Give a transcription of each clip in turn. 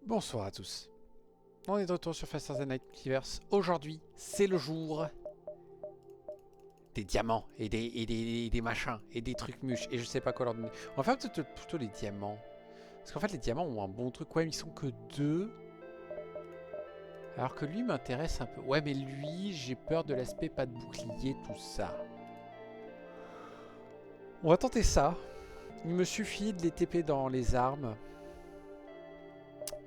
Bonsoir à tous. On est de retour sur Faster Than Night Multiverse. Aujourd'hui, c'est le jour des diamants et des machins et des trucs mûches et je sais pas quoi leur donner. On va faire plutôt les diamants. Parce qu'en fait, les diamants ont un bon truc. Ouais, mais ils sont que 2. Alors que lui m'intéresse un peu. Ouais, mais lui, j'ai peur de l'aspect pas de bouclier, tout ça. On va tenter ça. Il me suffit de les TP dans les armes.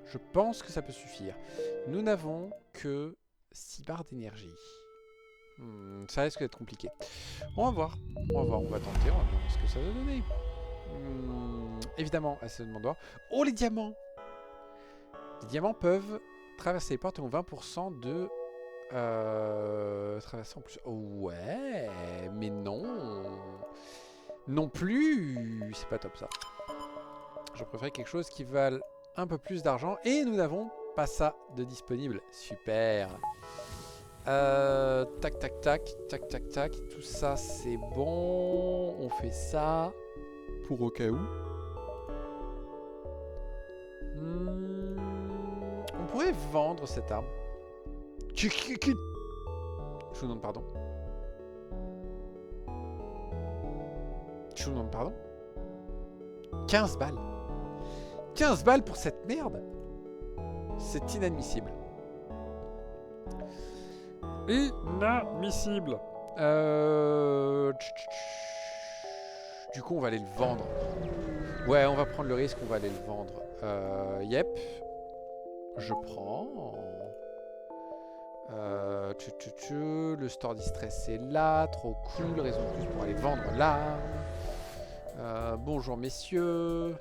Je pense que ça peut suffire. Nous n'avons que 6 barres d'énergie. Ça risque d'être compliqué. On va voir. On va tenter. On va voir ce que ça va donner. Évidemment, assez de demande. Oh, les diamants! Les diamants peuvent traverser les portes et ont 20% de... traverser en plus. Oh, ouais, mais non. Non plus. C'est pas top, ça. Je préfère quelque chose qui vale un peu plus d'argent. Et nous n'avons pas ça de disponible. Super. Tac, tac, tac. Tac, tac, tac. Tout ça, c'est bon. On fait ça. Pour au cas où. On pourrait vendre cette arme. Je vous demande pardon. Je vous demande pardon. 15 balles. 15 balles pour cette merde. C'est inadmissible. Inadmissible. Du coup, on va aller le vendre. Ouais, on va prendre le risque, on va aller le vendre. Yep. Je prends. Le store distress est là. Trop cool. Raison de plus pour aller vendre là. Bonjour messieurs.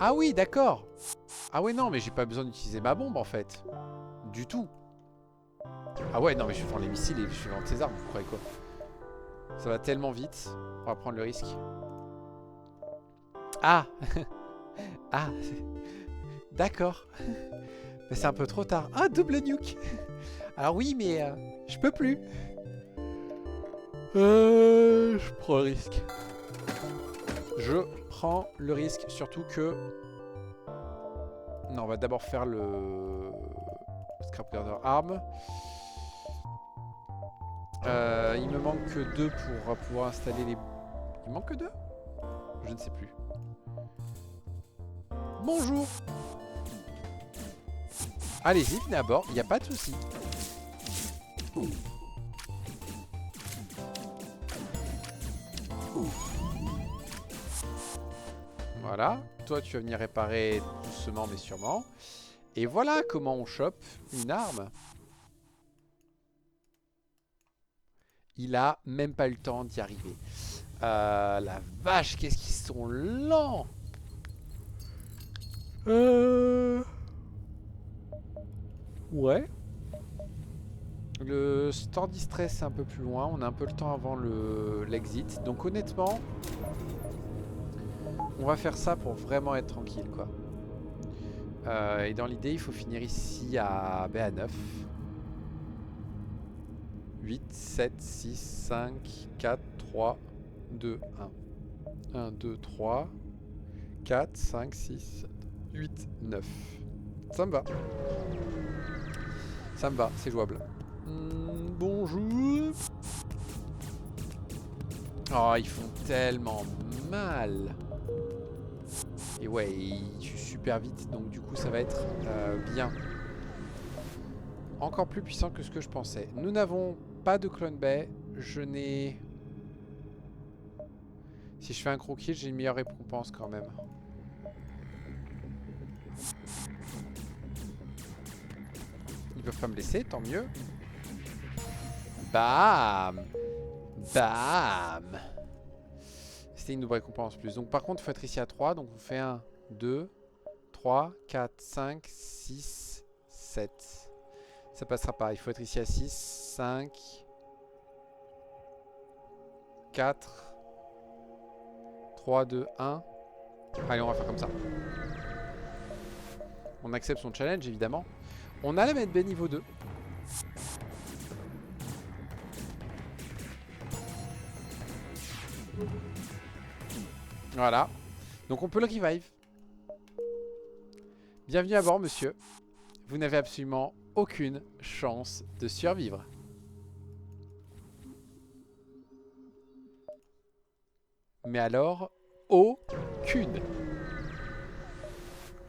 Ah oui, d'accord. Ah ouais, non, mais j'ai pas besoin d'utiliser ma bombe en fait. Du tout. Ah ouais, non, mais je vais vendre les missiles et je vais vendre ces armes. Vous croyez quoi? Ça va tellement vite. On va prendre le risque. Ah. Ah. D'accord. Mais c'est un peu trop tard. Ah, double nuke. Alors oui, mais je peux plus. Je prends le risque. Je prends le risque, surtout que... Non, on va d'abord faire le... Scrapyarder arme. Il me manque que 2 pour pouvoir installer les... Il manque que 2? Je ne sais plus. Bonjour. Allez-y, venez à bord, il n'y a pas de souci. Voilà, toi tu vas venir réparer doucement mais sûrement. Et voilà comment on chope une arme. Il a même pas eu le temps d'y arriver. La vache, qu'est-ce qu'ils sont lents. Ouais. Le store distress c'est un peu plus loin. On a un peu le temps avant l'exit. Donc honnêtement, on va faire ça pour vraiment être tranquille, quoi. Et dans l'idée, il faut finir ici à 9. 8, 7, 6, 5, 4, 3, 2, 1. 1, 2, 3, 4, 5, 6, 7, 8, 9. Ça me va. Ça me va, c'est jouable. Bonjour. Oh, ils font tellement mal. Et ouais, ils tuent super vite, donc du coup ça va être bien. Encore plus puissant que ce que je pensais. Nous n'avons pas de clone bay. Je n'ai... Si je fais un gros kill, j'ai une meilleure récompense quand même. Ils peuvent pas me laisser, tant mieux. Bam. Bam. C'était une double récompense plus. Donc par contre, il faut être ici à 3. Donc on fait 1, 2, 3, 4, 5, 6, 7. Ça passera pas. Il faut être ici à 6, 5, 4, 3, 2, 1. Allez, on va faire comme ça. On accepte son challenge, évidemment. On a la MedB niveau 2. Voilà. Donc on peut le revive. Bienvenue à bord, monsieur. Vous n'avez absolument aucune chance de survivre. Mais alors, aucune.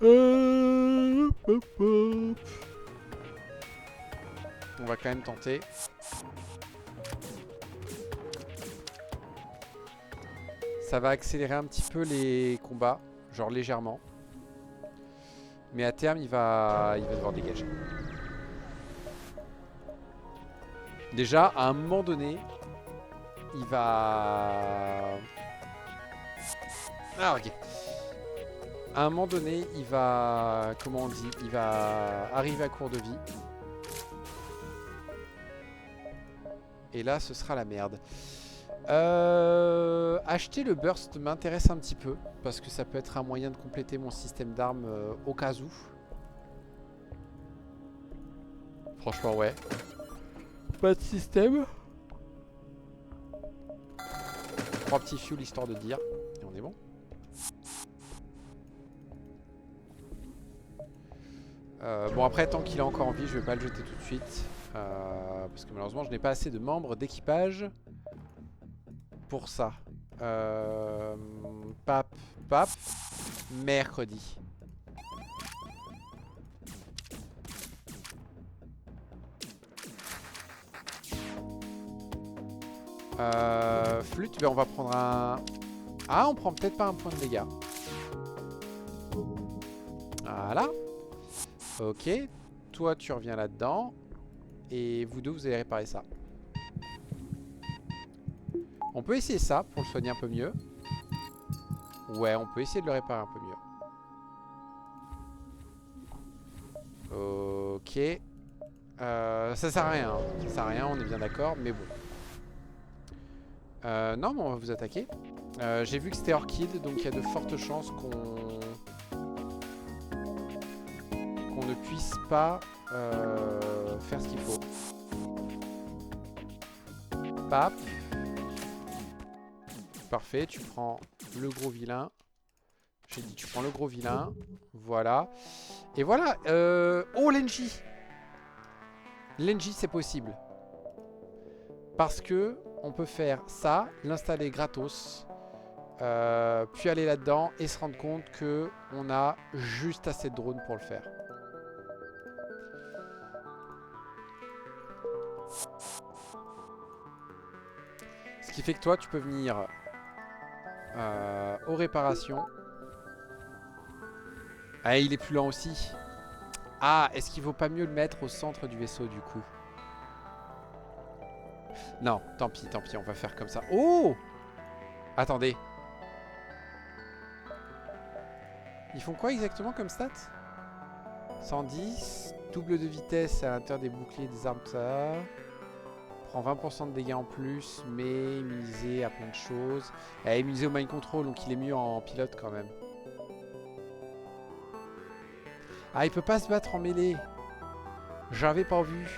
Hop, hop. On va quand même tenter. Ça va accélérer un petit peu les combats, genre légèrement. Mais à terme, il va devoir dégager. Déjà, à un moment donné, il va... Ah, ok. À un moment donné, il va... Comment on dit? Il va arriver à court de vie. Et là, ce sera la merde. Acheter le burst m'intéresse un petit peu. Parce que ça peut être un moyen de compléter mon système d'armes au cas où. Franchement, ouais. Pas de système. 3 petits fuels histoire de dire. Et on est bon. Bon après, tant qu'il est encore en vie, je vais pas le jeter tout de suite. Parce que malheureusement, je n'ai pas assez de membres d'équipage pour ça. Pap, mercredi. Flûte, ben on va prendre un... Ah, on prend peut-être pas un point de dégâts. Voilà. Ok. Toi, tu reviens là-dedans. Et vous deux, vous allez réparer ça. On peut essayer ça pour le soigner un peu mieux. Ouais, on peut essayer de le réparer un peu mieux. Ok. Ça sert à rien. Ça sert à rien, on est bien d'accord. Mais bon. Non, mais on va vous attaquer. J'ai vu que c'était Orchid, donc il y a de fortes chances qu'on ne puisse pas faire ce qu'il faut. Pap. Parfait, tu prends le gros vilain. J'ai dit tu prends le gros vilain. Voilà. Et voilà. Oh, l'Engie. L'Engie, c'est possible. Parce que on peut faire ça, l'installer gratos, puis aller là-dedans et se rendre compte que on a juste assez de drones pour le faire. Ce qui fait que toi, tu peux venir aux réparations. Ah, il est plus lent aussi. Ah, est-ce qu'il vaut pas mieux le mettre au centre du vaisseau du coup? Non, tant pis, on va faire comme ça. Oh! Attendez. Ils font quoi exactement comme stats? 110, double de vitesse à l'intérieur des boucliers des armes, ça. Prend 20% de dégâts en plus, mais immunisé à plein de choses. Elle est immunisé au mind control, donc il est mieux en pilote quand même. Ah, il peut pas se battre en mêlée. J'avais pas vu.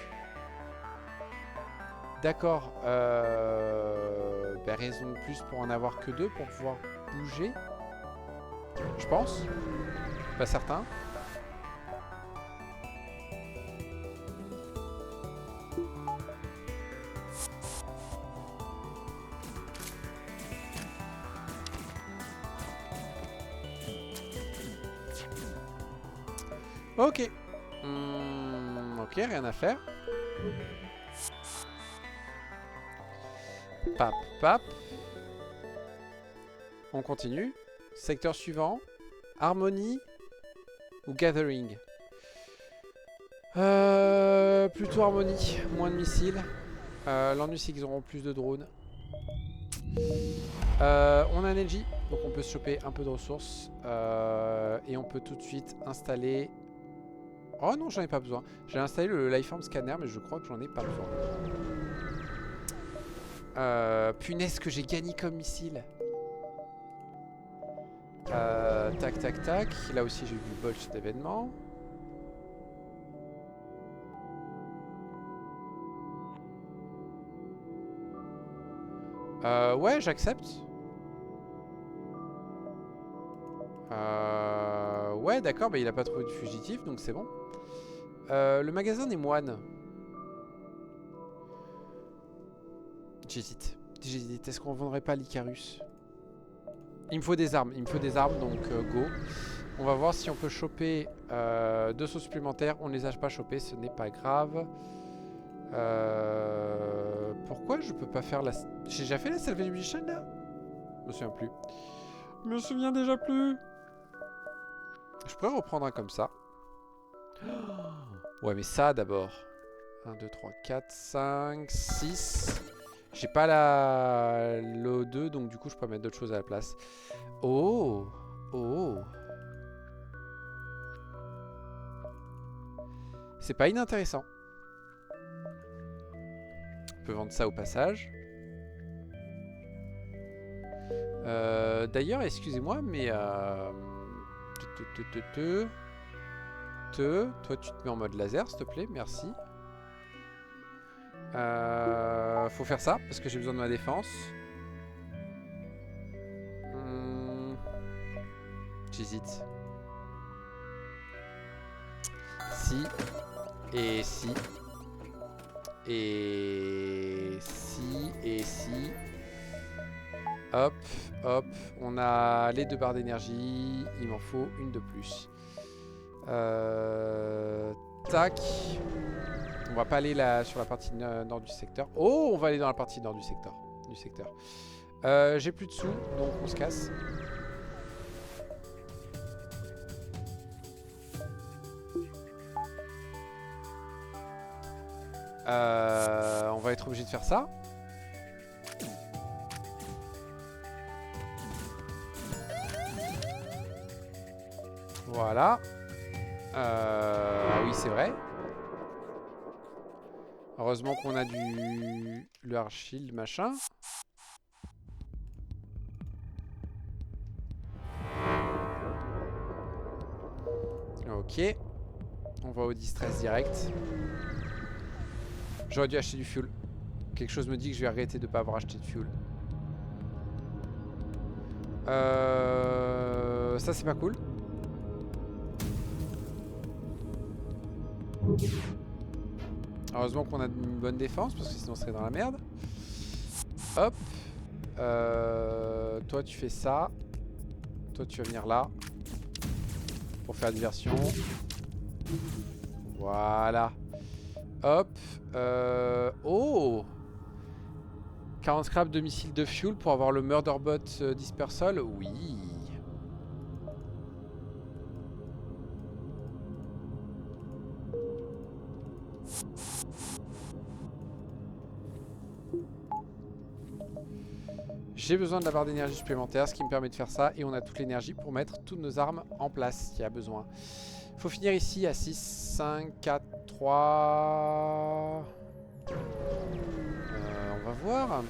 D'accord. Ben, raison de plus pour en avoir que 2 pour pouvoir bouger. Je pense. Pas certain. Ok. Ok, rien à faire. Pap, pap. On continue. Secteur suivant. Harmonie ou Gathering? Plutôt Harmonie. Moins de missiles. L'ennui, c'est qu'ils auront plus de drones. On a un LG, donc on peut se choper un peu de ressources. Et on peut tout de suite installer... Oh non, j'en ai pas besoin. J'ai installé le Lifeform Scanner, mais je crois que j'en ai pas besoin. Punaise que j'ai gagné comme missile. Tac, tac, tac. Là aussi, j'ai eu du botch d'événement. Ouais, j'accepte. Ouais, d'accord, bah il a pas trouvé de fugitif, donc c'est bon. Le magasin des moines. J'hésite. J'hésite. Est-ce qu'on vendrait pas l'Icarus? Il me faut des armes. Il me faut des armes, donc go. On va voir si on peut choper 2 sauts supplémentaires. On ne les a pas chopés, ce n'est pas grave. Pourquoi je peux pas faire la... J'ai déjà fait la Salvage Mission là? Je me souviens plus. Je me souviens déjà plus. Je pourrais reprendre un comme ça. Ouais, mais ça d'abord. 1, 2, 3, 4, 5, 6. J'ai pas l'O2, donc du coup, je peux mettre d'autres choses à la place. Oh! Oh! C'est pas inintéressant. On peut vendre ça au passage. D'ailleurs, excusez-moi, mais... Toi, tu te mets en mode laser, s'il te plaît, merci. Faut faire ça, parce que j'ai besoin de ma défense. J'hésite. Si. Et si. Et si. Et si. Hop, hop. On a les 2 barres d'énergie. Il m'en faut une de plus. Tac. On va pas aller là sur la partie nord du secteur. Oh, on va aller dans la partie nord du secteur. J'ai plus de sous, donc on se casse. On va être obligé de faire ça. Voilà. Ah oui, c'est vrai. Heureusement qu'on a le hard shield machin. Ok. On va au distress direct. J'aurais dû acheter du fuel. Quelque chose me dit que je vais arrêter de ne pas avoir acheté de fuel. Ça c'est pas cool. Heureusement qu'on a une bonne défense parce que sinon on serait dans la merde. Hop. Toi tu fais ça. Toi tu vas venir là. Pour faire diversion. Voilà. Hop. Oh 40 scraps de missiles de fuel pour avoir le Murderbot dispersal. Oui. J'ai besoin de la barre d'énergie supplémentaire, ce qui me permet de faire ça. Et on a toute l'énergie pour mettre toutes nos armes en place s'il y a besoin. Faut finir ici à 6, 5, 4, 3... on va voir.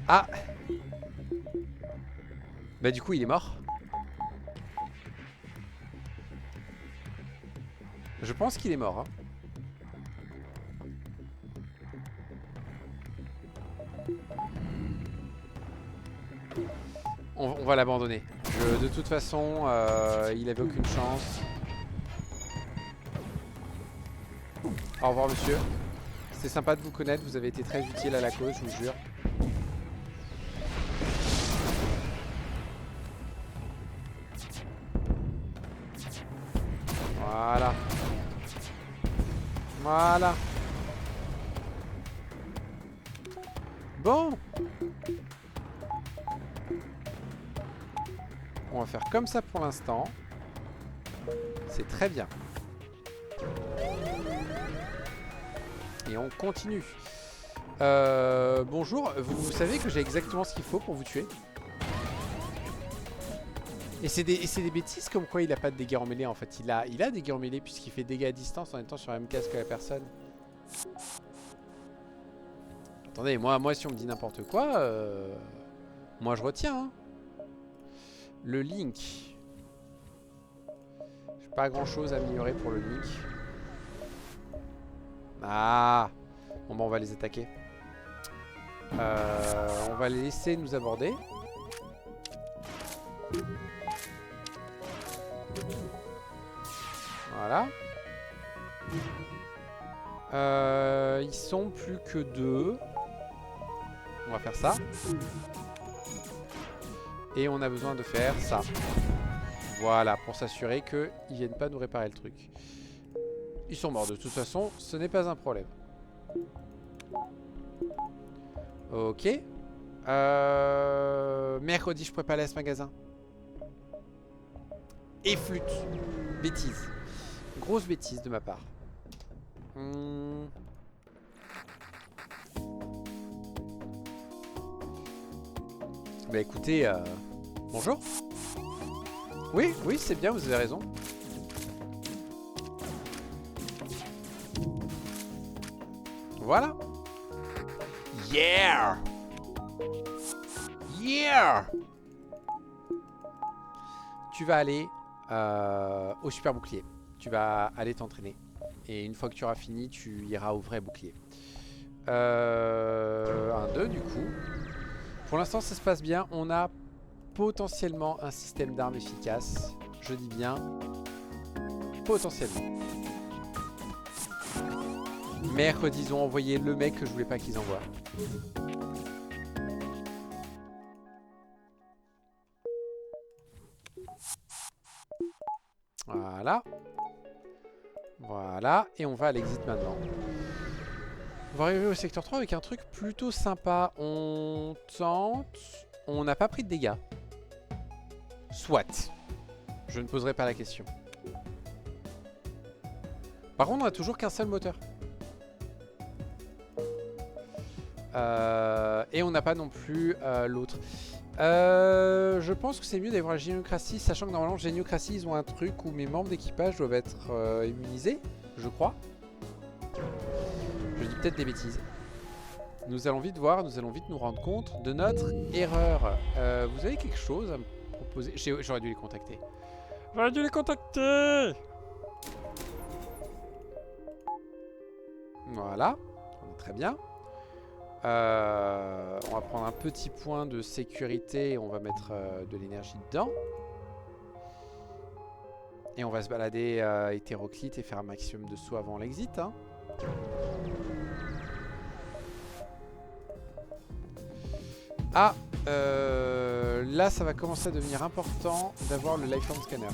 Ah! Bah du coup il est mort. Je pense qu'il est mort. Hein. On va l'abandonner. De toute façon, il avait aucune chance. Au revoir monsieur. C'était sympa de vous connaître, vous avez été très utile à la cause, je vous jure. Voilà. Voilà. Bon. On va faire comme ça pour l'instant. C'est très bien. Et on continue. Bonjour, vous savez que j'ai exactement ce qu'il faut pour vous tuer. Et c'est des bêtises comme quoi il a pas de dégâts en mêlée en fait. Il a des dégâts en mêlée puisqu'il fait dégâts à distance en étant sur la même case que la personne. Attendez, moi si on me dit n'importe quoi, moi je retiens. Hein. Le Link. J'ai pas grand chose à améliorer pour le Link. Ah. Bon bah on va les attaquer. On va les laisser nous aborder. Voilà. Ils sont plus que 2. On va faire ça. Et on a besoin de faire ça. Voilà, pour s'assurer qu'ils ne viennent pas nous réparer le truc. Ils sont morts de toute façon, ce n'est pas un problème. Ok. Mercredi, je pourrais pas aller à ce magasin. Et flûte. Bêtise. Grosse bêtise de ma part. Bah écoutez, bonjour. Oui, oui, c'est bien, vous avez raison. Voilà. Yeah! Yeah! Tu vas aller au super bouclier. Tu vas aller t'entraîner. Et une fois que tu auras fini, tu iras au vrai bouclier. Un 2 du coup. Pour l'instant, ça se passe bien. On a potentiellement un système d'armes efficace. Je dis bien potentiellement. Mercredi, ils ont envoyé le mec que je voulais pas qu'ils envoient. Voilà. Voilà. Et on va à l'exit maintenant. On va arriver au secteur 3 avec un truc plutôt sympa. On tente. On n'a pas pris de dégâts. Soit. Je ne poserai pas la question. Par contre, on n'a toujours qu'un seul moteur. Et on n'a pas non plus l'autre. Je pense que c'est mieux d'aller voir la géniocratie, sachant que normalement, géniocratie, ils ont un truc où mes membres d'équipage doivent être immunisés, je crois. Je dis peut-être des bêtises. Nous allons vite voir, nous allons vite nous rendre compte de notre erreur. Vous avez quelque chose à me proposer? J'aurais dû les contacter. J'aurais dû les contacter! Voilà, on est très bien. On va prendre un petit point de sécurité et on va mettre de l'énergie dedans. Et on va se balader hétéroclite et faire un maximum de sauts avant l'exit. Hein. Ah, là ça va commencer à devenir important d'avoir le Lifeform Scanner.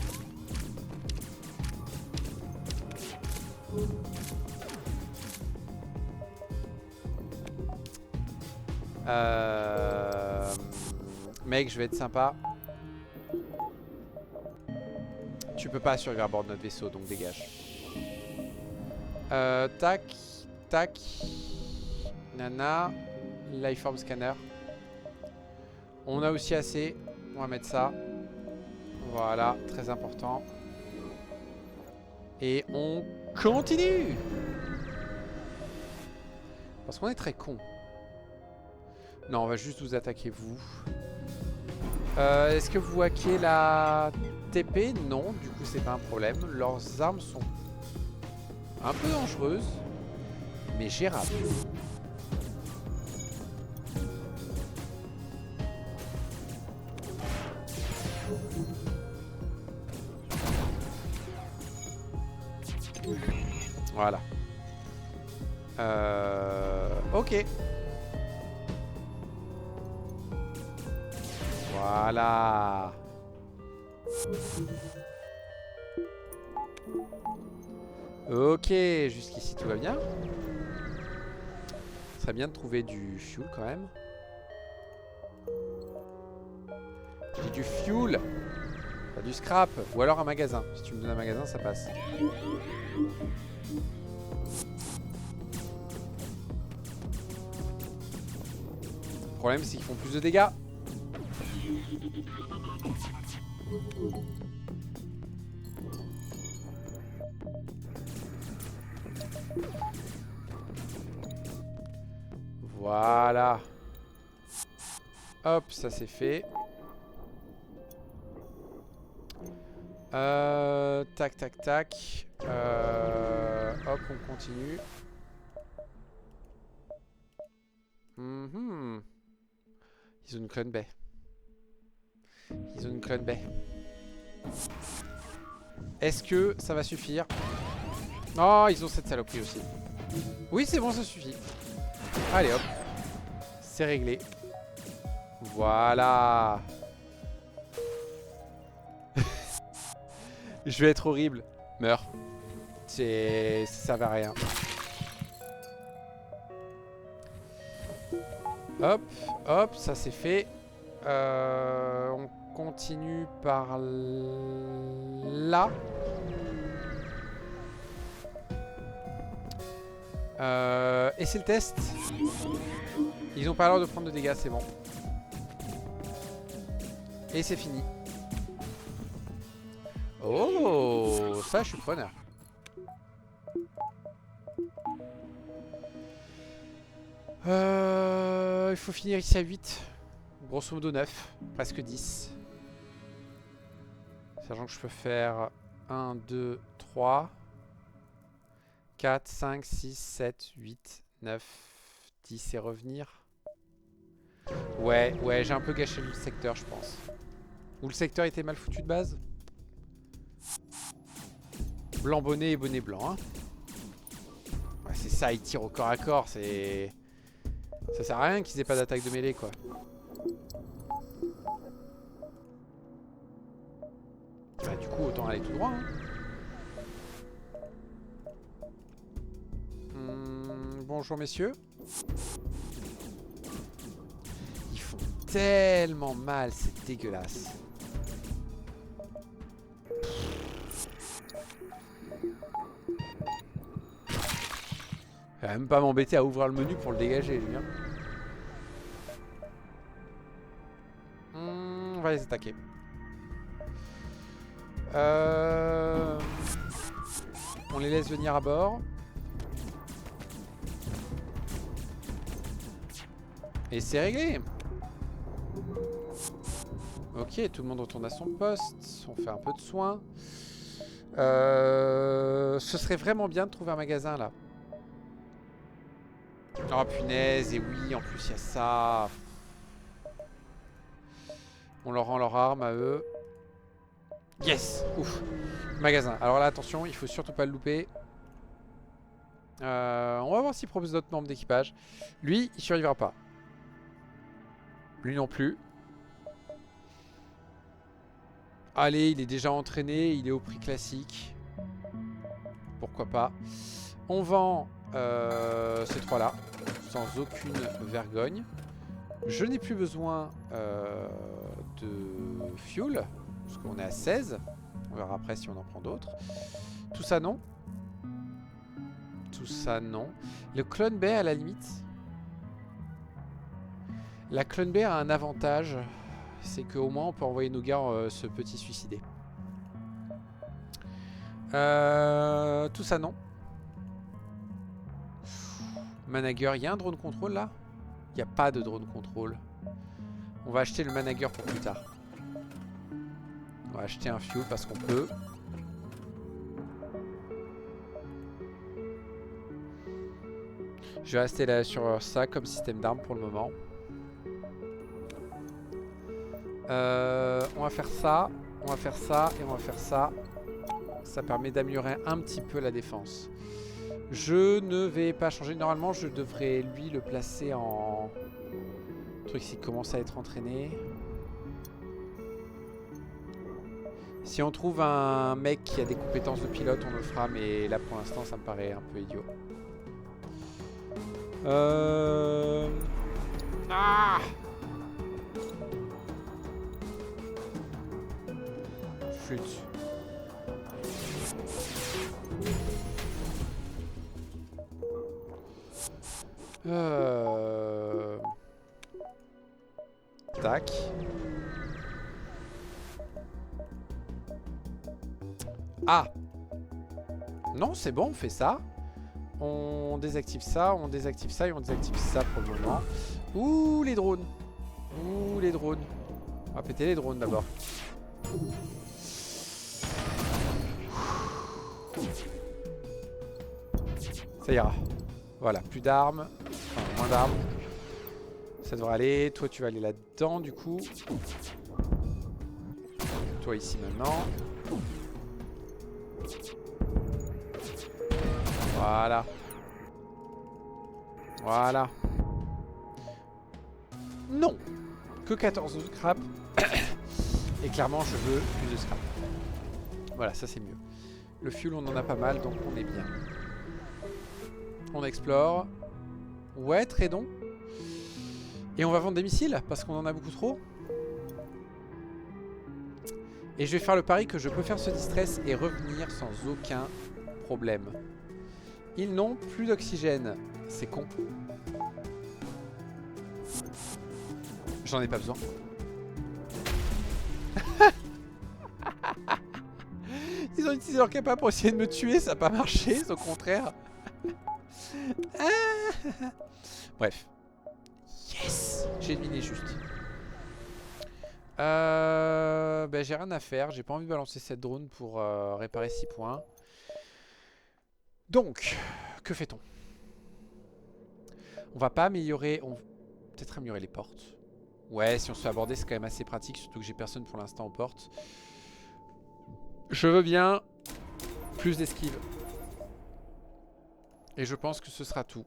Mec, je vais être sympa. Tu peux pas survivre à bord de notre vaisseau, donc dégage. Tac, tac. Nana. Lifeform Scanner. On a aussi assez. On va mettre ça. Voilà, très important. Et on continue. Parce qu'on est très con. Non, on va juste vous attaquer, vous. Est-ce que vous hackez la TP? Non, du coup, c'est pas un problème. Leurs armes sont un peu dangereuses, mais gérables. Voilà. Ok. Voilà. Ok, jusqu'ici tout va bien. Ce serait bien de trouver du fuel quand même. J'ai du fuel. Pas du scrap. Ou alors un magasin. Si tu me donnes un magasin, ça passe. Le problème, c'est qu'ils font plus de dégâts. Voilà. Hop, ça c'est fait. Tac, tac, tac. Hop, on continue. Ils ont une Crane Bay. Ils ont une Crane Bay. Est-ce que ça va suffire? Oh, ils ont cette saloperie aussi. Oui, c'est bon, ça suffit. Allez, hop. C'est réglé. Voilà. Je vais être horrible. Meurs. Ça servait à rien. Hop, hop, ça c'est fait. On continue par là. Et c'est le test. Ils ont pas l'air de prendre de dégâts, c'est bon. Et c'est fini. Oh, ça je suis preneur. Il faut finir ici à 8. Grosso modo 9. Presque 10. Sachant que je peux faire 1, 2, 3, 4, 5, 6, 7, 8, 9, 10 et revenir. Ouais, j'ai un peu gâché le secteur, je pense. Ou le secteur était mal foutu de base. Blanc bonnet et bonnet blanc. Hein. Ouais, c'est ça, il tire au corps à corps. C'est... Ça sert à rien qu'ils aient pas d'attaque de mêlée, quoi. Bah, du coup, autant aller tout droit. Hein. Bonjour, messieurs. Ils font tellement mal, c'est dégueulasse. Il va même pas m'embêter à ouvrir le menu pour le dégager, lui. Hein. On va les attaquer. On les laisse venir à bord. Et c'est réglé. Ok, tout le monde retourne à son poste. On fait un peu de soins. Ce serait vraiment bien de trouver un magasin là. Oh punaise, et oui, en plus il y a ça. On leur rend leur arme à eux. Yes. Ouf. Magasin. Alors là, attention, il faut surtout pas le louper. On va voir s'il propose d'autres membres d'équipage. Lui, il survivra pas. Lui non plus. Allez, il est déjà entraîné, il est au prix classique. Pourquoi pas. On vend ces trois-là, sans aucune vergogne. Je n'ai plus besoin de fuel, parce qu'on est à 16. On verra après si on en prend d'autres. Tout ça, non. Tout ça, non. Le clone bear, à la limite. La clone bear a un avantage. C'est qu'au moins, on peut envoyer nos gars se petit suicider. Tout ça, non. Manager, il y a un drone contrôle là? Il n'y a pas de drone contrôle. On va acheter le manager pour plus tard. On va acheter un fuel parce qu'on peut. Je vais rester là sur ça comme système d'arme pour le moment. On va faire ça. On va faire ça et on va faire ça. Ça permet d'améliorer un petit peu la défense. Je ne vais pas changer. Normalement, je devrais lui le placer en... truc s'il commence à être entraîné. Si on trouve un mec qui a des compétences de pilote, on le fera. Mais là, pour l'instant, ça me paraît un peu idiot. Ah! Flûte. Tac. Ah! Non, c'est bon, on fait ça. On désactive ça, on désactive ça et on désactive ça pour le moment. Ouh, les drones. Ouh, les drones. On va péter les drones d'abord. Ça ira. Voilà, plus d'armes. Enfin, moins d'armes. Ça devrait aller. Toi, tu vas aller là-dedans, du coup. Toi, ici, maintenant. Voilà. Voilà. Non. Que 14 de scrap. Et clairement, je veux plus de scrap. Voilà, ça c'est mieux. Le fuel, on en a pas mal, donc on est bien. On explore. Ouais, tradons. Et on va vendre des missiles, parce qu'on en a beaucoup trop. Et je vais faire le pari que je peux faire ce distress et revenir sans aucun problème. Ils n'ont plus d'oxygène. C'est con. J'en ai pas besoin. Ils ont utilisé leur capa pour essayer de me tuer, ça n'a pas marché, au contraire. Bref. Yes! J'ai deviné juste. Ben, j'ai rien à faire, j'ai pas envie de balancer cette drone pour réparer 6 points. Donc, que fait-on? On va pas améliorer... On... Peut-être améliorer les portes. Ouais, si on se fait aborder, c'est quand même assez pratique, surtout que j'ai personne pour l'instant aux portes. Je veux bien plus d'esquive. Et je pense que ce sera tout.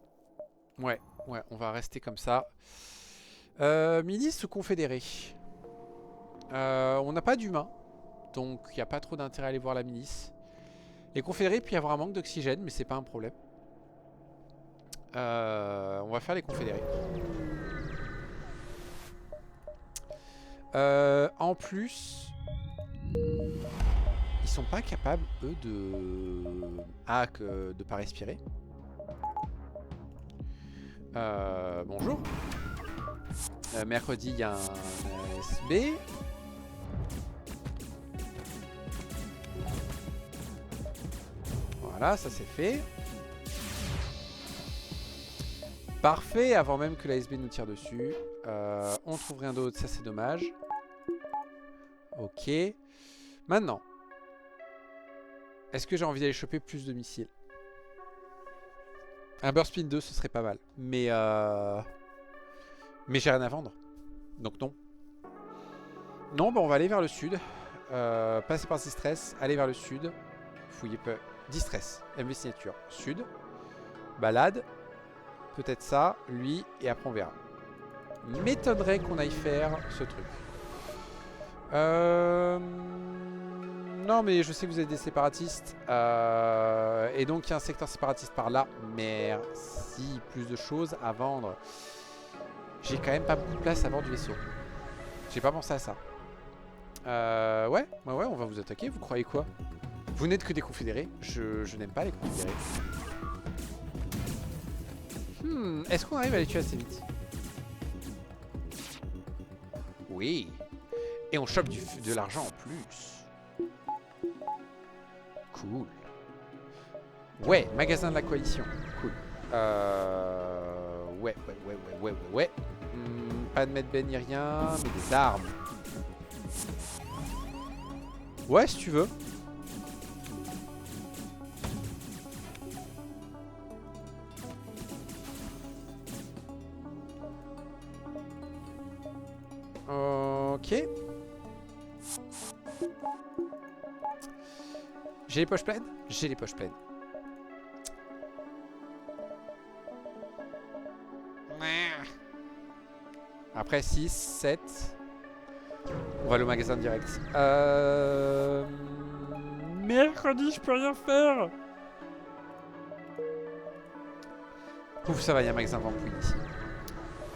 Ouais, on va rester comme ça. Milice confédérée. On n'a pas d'humains, donc il n'y a pas trop d'intérêt à aller voir la milice. Les confédérés, puis y avoir un manque d'oxygène, mais c'est pas un problème. On va faire les confédérés. En plus, ils sont pas capables, eux, de... Ah, de pas respirer. Bonjour. Mercredi, il y a un SB. Voilà, ça c'est fait. Parfait, avant même que la SB nous tire dessus. On trouve rien d'autre, ça c'est dommage. Ok. Maintenant. Est-ce que j'ai envie d'aller choper plus de missiles? Un Burst Spin 2, ce serait pas mal. Mais j'ai rien à vendre. Donc non. Non, bah on va aller vers le sud. Passer par Distress, aller vers le sud. Fouiller peu. Distress, MV signature. Sud. Balade. Peut-être ça, lui, et après on verra. M'étonnerait qu'on aille faire ce truc. Non, mais je sais que vous êtes des séparatistes. Et donc, il y a un secteur séparatiste par là. Merci. Plus de choses à vendre. J'ai quand même pas beaucoup de place à bord du vaisseau. J'ai pas pensé à ça. Ouais, on va vous attaquer. Vous croyez quoi? Vous n'êtes que des confédérés. Je n'aime pas les confédérés. Est-ce qu'on arrive à les tuer assez vite? Oui. Et on chope de l'argent en plus. Cool. Ouais, magasin de la coalition. Cool. Ouais. Pas de medbay ni rien, mais des armes. Ouais, si tu veux. Ok. J'ai les poches pleines? J'ai les poches pleines. Après 6, 7. On va aller au magasin direct. Mercredi, je peux rien faire. Ouf, ça va, il y a un magasin Vampuit ici.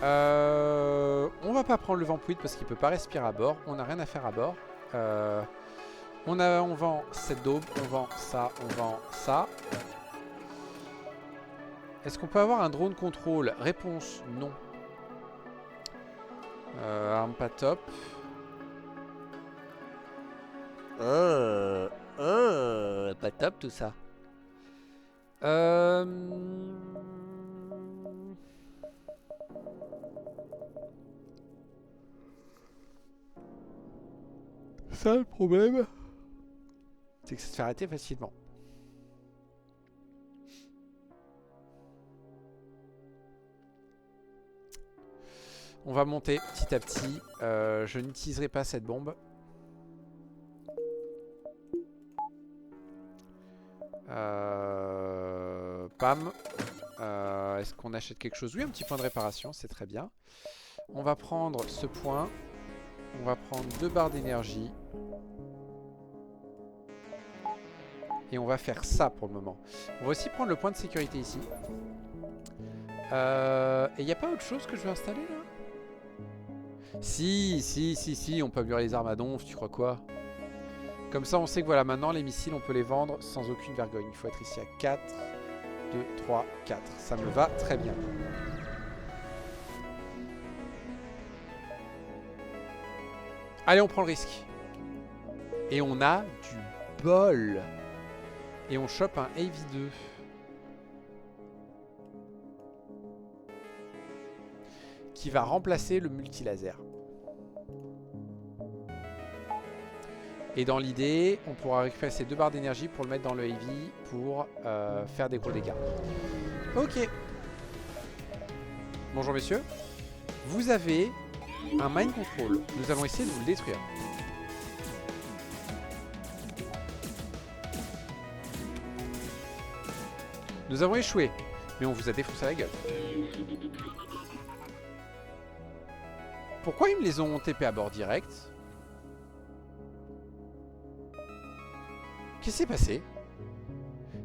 On va pas prendre le Vampuit parce qu'il peut pas respirer à bord. On n'a rien à faire à bord. On vend cette daube, on vend ça, on vend ça. Est-ce qu'on peut avoir un drone contrôle? Réponse non. Arme pas top. Pas top tout ça. Ça le problème, c'est que ça se fait arrêter facilement. On va monter petit à petit. Je n'utiliserai pas cette bombe. Pam. Est-ce qu'on achète quelque chose? Oui, un petit point de réparation, c'est très bien. On va prendre ce point. On va prendre 2 barres d'énergie. Et on va faire ça pour le moment. On va aussi prendre le point de sécurité ici. Et il n'y a pas autre chose que je vais installer là? Si, on peut améliorer les armes à donf, tu crois quoi? Comme ça, on sait que voilà, maintenant les missiles, on peut les vendre sans aucune vergogne. Il faut être ici à 4, 2, 3, 4. Ça me va très bien. Allez, on prend le risque. Et on a du bol. Et on chope un AV2. Qui va remplacer le multilaser. Et dans l'idée, on pourra récupérer ces 2 barres d'énergie pour le mettre dans le AV pour faire des gros dégâts. Ok. Bonjour messieurs. Vous avez un mind control. Nous allons essayer de vous le détruire. Nous avons échoué, mais on vous a défoncé la gueule. Pourquoi ils me les ont TP à bord direct? Qu'est-ce qui s'est passé?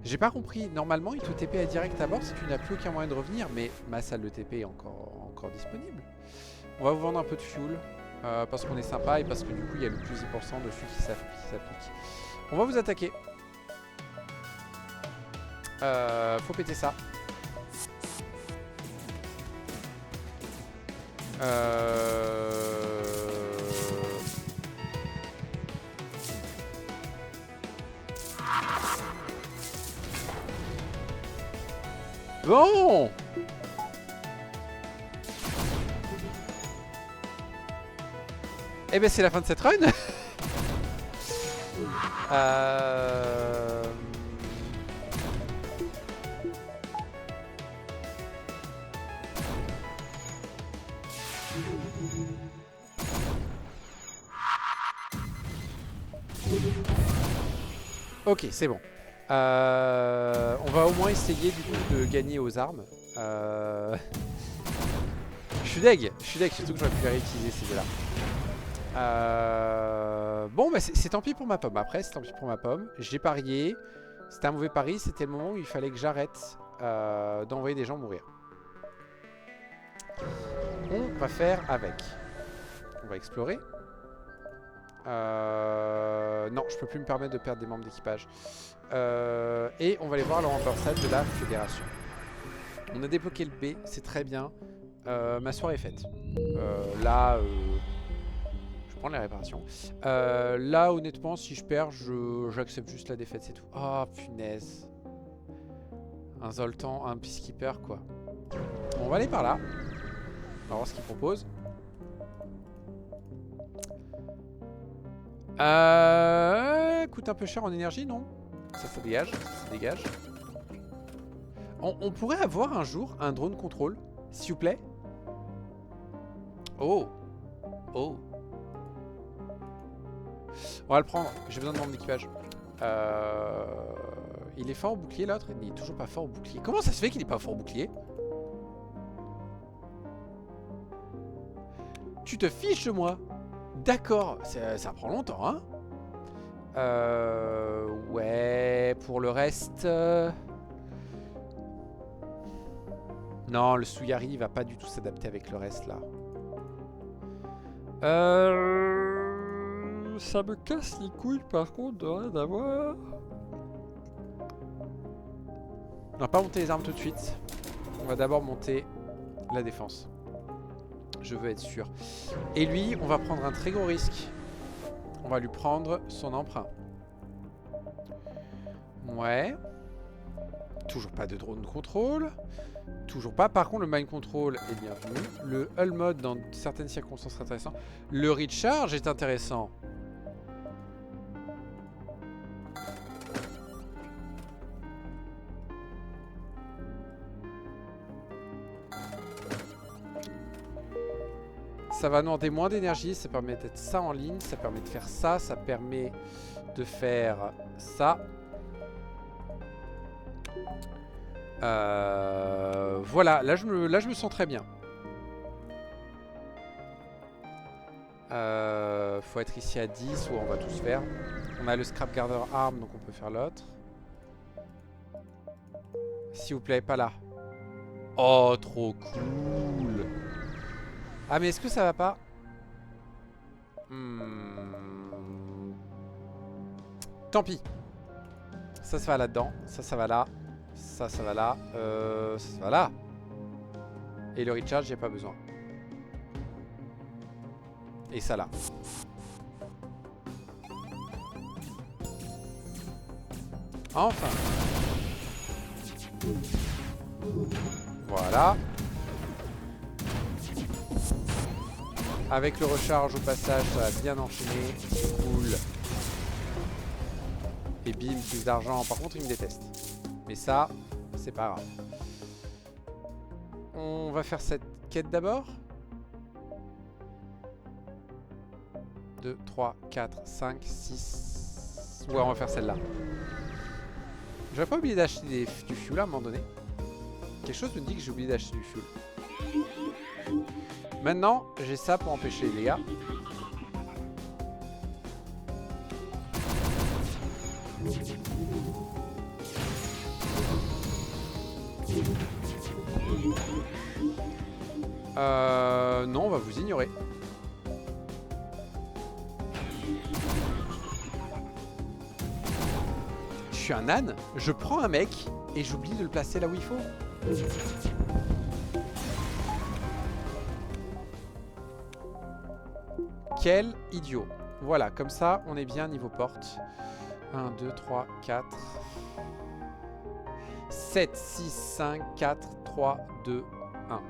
J'ai pas compris. Normalement, il te TP à direct à bord si tu n'as plus aucun moyen de revenir, mais ma salle de TP est encore disponible. On va vous vendre un peu de fuel, parce qu'on est sympa et parce que du coup, il y a le plus 10% dessus qui s'applique. On va vous attaquer. Faut péter ça. Bon. Eh ben c'est la fin de cette run. Ok, c'est bon. On va au moins essayer du coup de gagner aux armes. Je suis deg, surtout que j'aurais pu les réutiliser ces deux-là. Bon, bah c'est tant pis pour ma pomme. Après, c'est tant pis pour ma pomme. J'ai parié. C'était un mauvais pari. C'était le moment où il fallait que j'arrête d'envoyer des gens mourir. On va faire avec. On va explorer. Non, je peux plus me permettre de perdre des membres d'équipage. Et on va aller voir l'ambassade de la Fédération. On a débloqué le B, c'est très bien. Ma soirée est faite. Là, je prends les réparations. Là, honnêtement, si je perds, j'accepte juste la défaite, c'est tout. Oh, punaise. Un Zoltan, un Peacekeeper, quoi. On va aller par là. On va voir ce qu'il propose. Coûte un peu cher en énergie, non? Ça dégage, ça dégage. On pourrait avoir un jour un drone contrôle, s'il vous plaît. Oh. Oh. On va le prendre, j'ai besoin de membres d'équipage. Il est fort au bouclier l'autre? Il n'est toujours pas fort au bouclier. Comment ça se fait qu'il n'est pas fort au bouclier? Tu te fiches de moi? D'accord, ça prend longtemps, hein. Ouais, pour le reste... Non, le Suyari il va pas du tout s'adapter avec le reste, là. Ça me casse les couilles, par contre, de rien d'avoir... On va pas monter les armes tout de suite. On va d'abord monter la défense. Je veux être sûr. Et lui, on va prendre un très gros risque. On va lui prendre son emprunt. Ouais. Toujours pas de drone control. Toujours pas. Par contre, le mind control est bienvenu. Le hull mode, dans certaines circonstances, est intéressant. Le recharge est intéressant. Ça va demander moins d'énergie, ça permet d'être ça en ligne, ça permet de faire ça, ça permet de faire ça. Voilà, là je me sens très bien. Faut être ici à 10 ou on va tous faire. On a le Scrap Gather Arm, donc on peut faire l'autre. S'il vous plaît, pas là. Oh, trop cool. Ah, mais est-ce que ça va pas? Tant pis. Ça va là-dedans. Ça va là. Ça va là. Ça va là. Et le recharge, j'ai pas besoin. Et ça là. Enfin. Voilà. Avec le recharge au passage, ça va bien enchaîner. C'est cool. Et bim, plus d'argent. Par contre, il me déteste. Mais ça, c'est pas grave. On va faire cette quête d'abord. 2, 3, 4, 5, 6. Ouais, on va faire celle-là. J'aurais pas oublié d'acheter du fuel à un moment donné. Quelque chose me dit que j'ai oublié d'acheter du fuel. Maintenant, j'ai ça pour empêcher les dégâts. Non, on va vous ignorer. Je suis un âne, je prends un mec et j'oublie de le placer là où il faut. Quel idiot. Voilà, comme ça, on est bien niveau porte. 1, 2, 3, 4... 7, 6, 5, 4, 3, 2, 1.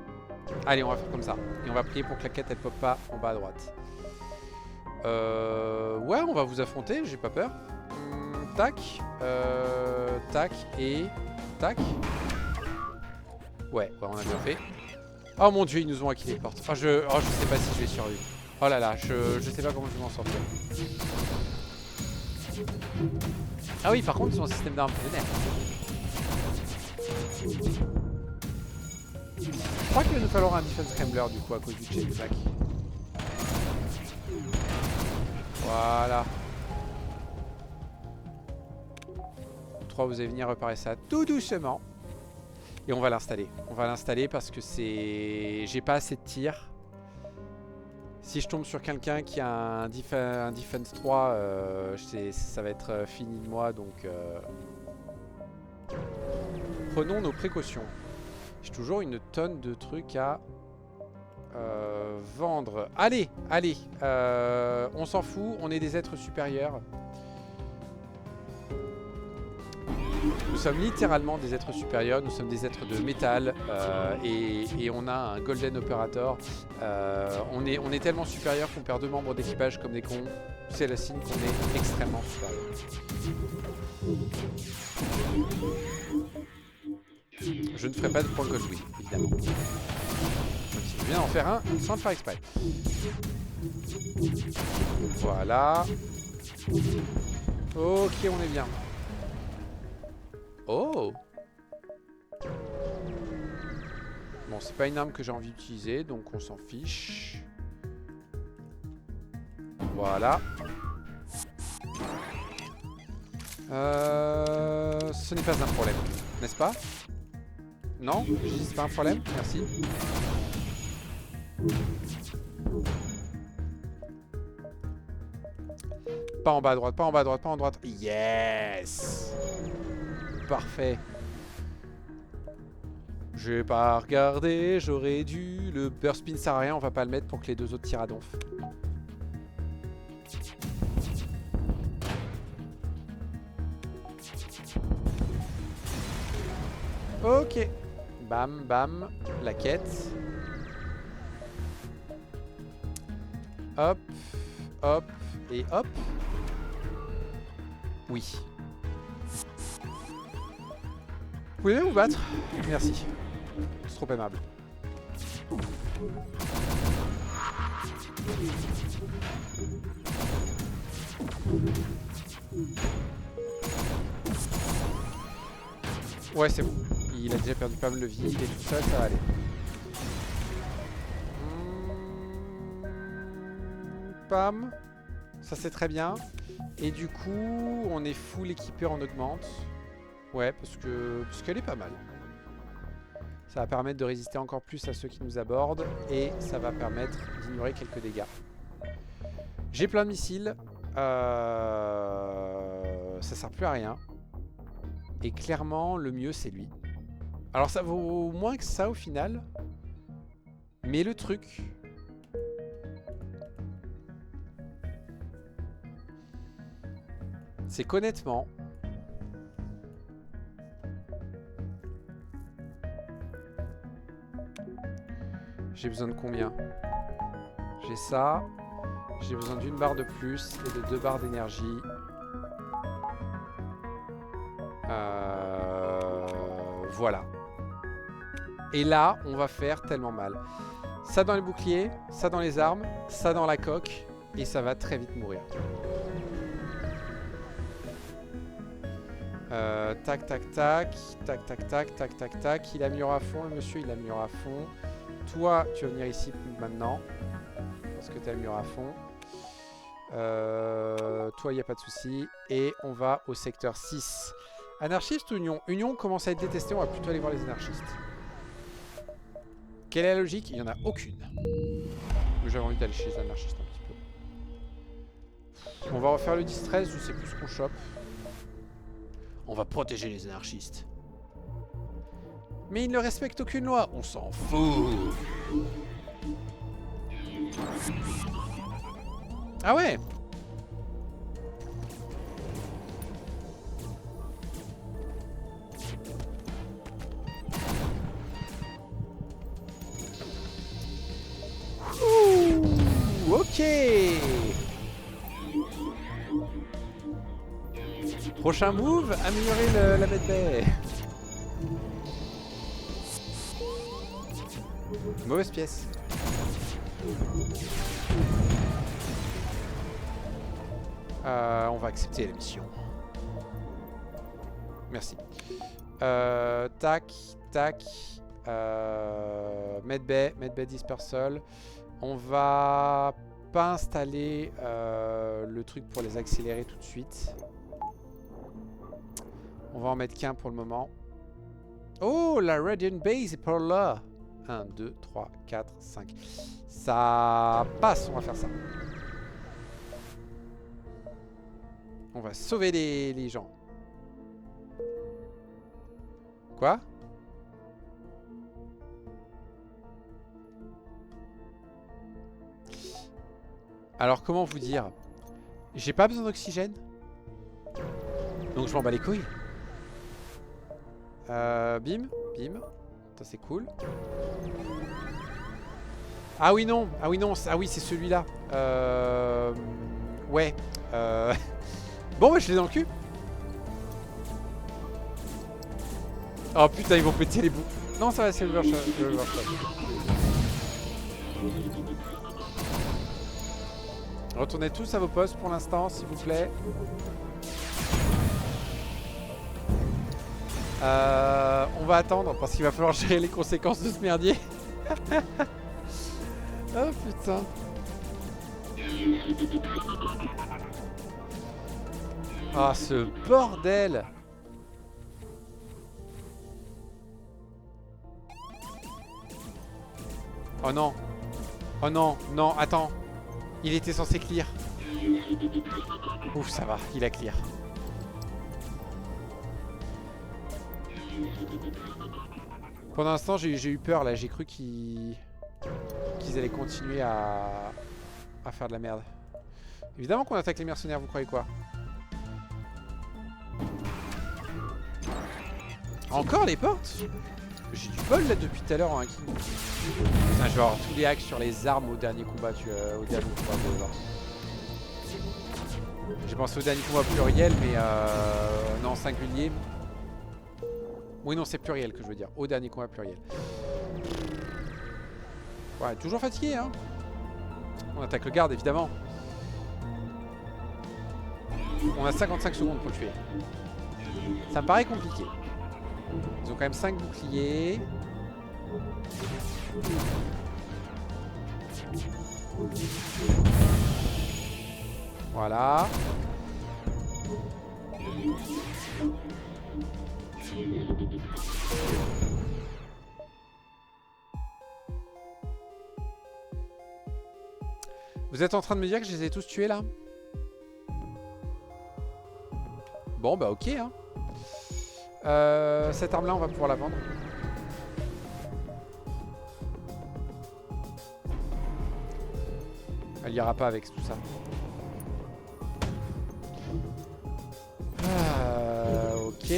Allez, on va faire comme ça. Et on va prier pour que la quête, elle pop pas en bas à droite. Ouais, on va vous affronter, j'ai pas peur. Tac. Tac et... Tac. Ouais, on a bien fait. Oh mon dieu, ils nous ont hacké les portes. Oh, je sais pas si je vais survivre. Oh là là, je sais pas comment je vais m'en sortir. Ah oui, par contre, ils ont un système d'armes vénère. Je crois qu'il va nous falloir un Defense Scrambler du coup à cause du chain back. Voilà. 3, vous allez venir réparer ça tout doucement. Et on va l'installer. On va l'installer parce que c'est... J'ai pas assez de tir. Si je tombe sur quelqu'un qui a un Defense 3, ça va être fini de moi. Donc prenons nos précautions. J'ai toujours une tonne de trucs à vendre. Allez, allez. On s'en fout, on est des êtres supérieurs. Nous sommes littéralement des êtres supérieurs, nous sommes des êtres de métal et on a un Golden Operator. On est tellement supérieurs qu'on perd 2 membres d'équipage comme des cons. C'est le signe qu'on est extrêmement supérieur. Je ne ferai pas de point Godwin, évidemment. Je viens d'en faire un sans le faire exprès. Voilà. Ok, on est bien. Oh! Bon, c'est pas une arme que j'ai envie d'utiliser, donc on s'en fiche. Voilà. Ce n'est pas un problème, n'est-ce pas? Non? Je dis c'est pas un problème? Merci. Pas en bas à droite, pas en bas à droite, pas en droite. Yes! Parfait. J'ai pas regardé, j'aurais dû. Le burst spin sert à rien, on va pas le mettre pour que les 2 autres tirent à donf. Ok. Bam, bam. La quête. Hop, hop et hop. Oui. Vous pouvez vous battre? Merci. C'est trop aimable. Ouais, c'est bon. il a déjà perdu pas mal de vie, il est tout seul, ça va aller. Pam. Ça c'est très bien. Et du coup, on est full équipé en augmente. Ouais, parce qu'elle est pas mal. Ça va permettre de résister encore plus à ceux qui nous abordent. Et ça va permettre d'ignorer quelques dégâts. J'ai plein de missiles. Ça sert plus à rien. Et clairement, le mieux, c'est lui. Alors, ça vaut moins que ça au final. Mais le truc... c'est qu'honnêtement... j'ai besoin de combien? J'ai ça. J'ai besoin d'une barre de plus et de 2 barres d'énergie. Voilà. Et là, on va faire tellement mal. Ça dans les boucliers, ça dans les armes, ça dans la coque. Et ça va très vite mourir. Tac, tac, tac. Tac, tac, tac, tac, tac, tac. Il améliore à fond, le monsieur, il améliore à fond. Toi, tu vas venir ici maintenant. Parce que tu améliores à fond. Toi, il n'y a pas de souci. Et on va au secteur 6. Anarchiste ou Union? Union commence à être détesté, on va plutôt aller voir les anarchistes. Quelle est la logique? Il n'y en a aucune. Mais j'avais envie d'aller chez les anarchistes un petit peu. On va refaire le distress, je sais plus ce qu'on chope. On va protéger les anarchistes. Mais ils ne respectent aucune loi, on s'en fout. Ah ouais. Ouh, ok. Prochain move, améliorer la medbay. Mauvaise pièce. On va accepter la mission. Merci. Tac, tac. Medbay dispersal. On va pas installer le truc pour les accélérer tout de suite. On va en mettre qu'un pour le moment. Oh, la Radiant Base est par là. 1, 2, 3, 4, 5. Ça passe, on va faire ça. On va sauver les gens. Quoi? Alors comment vous dire? J'ai pas besoin d'oxygène. Donc je m'en bats les couilles. Bim, bim. Ça c'est cool. Ah oui non, ah oui non, ah oui c'est celui-là. Ouais. Bon bah je l'ai dans le cul. Oh putain ils vont péter les bouts. Non ça va c'est l'overshot. Retournez tous à vos postes pour l'instant s'il vous plaît. On va attendre parce qu'il va falloir gérer les conséquences de ce merdier. Oh putain. Ah ce bordel. Oh non. Oh non, non, attends. Il était censé clear. Ouf, ça va, il a clear. Pendant l'instant, j'ai eu peur là, j'ai cru qu'ils allaient continuer à faire de la merde. Évidemment qu'on attaque les mercenaires, vous croyez quoi? Encore les portes? J'ai du bol là depuis tout à l'heure en hacking. Putain, je vais avoir tous les hacks sur les armes au dernier combat, au dernier combat. J'ai pensé au dernier combat pluriel, mais non, singulier. Oui, non, c'est pluriel que je veux dire. Au dernier combat pluriel. Ouais, toujours fatigué, hein. On attaque le garde, évidemment. On a 55 secondes pour le tuer. Ça me paraît compliqué. Ils ont quand même 5 boucliers. Voilà. Vous êtes en train de me dire que je les ai tous tués là? Bon bah ok hein. Cette arme là on va pouvoir la vendre. Elle ira pas avec tout ça. Ok.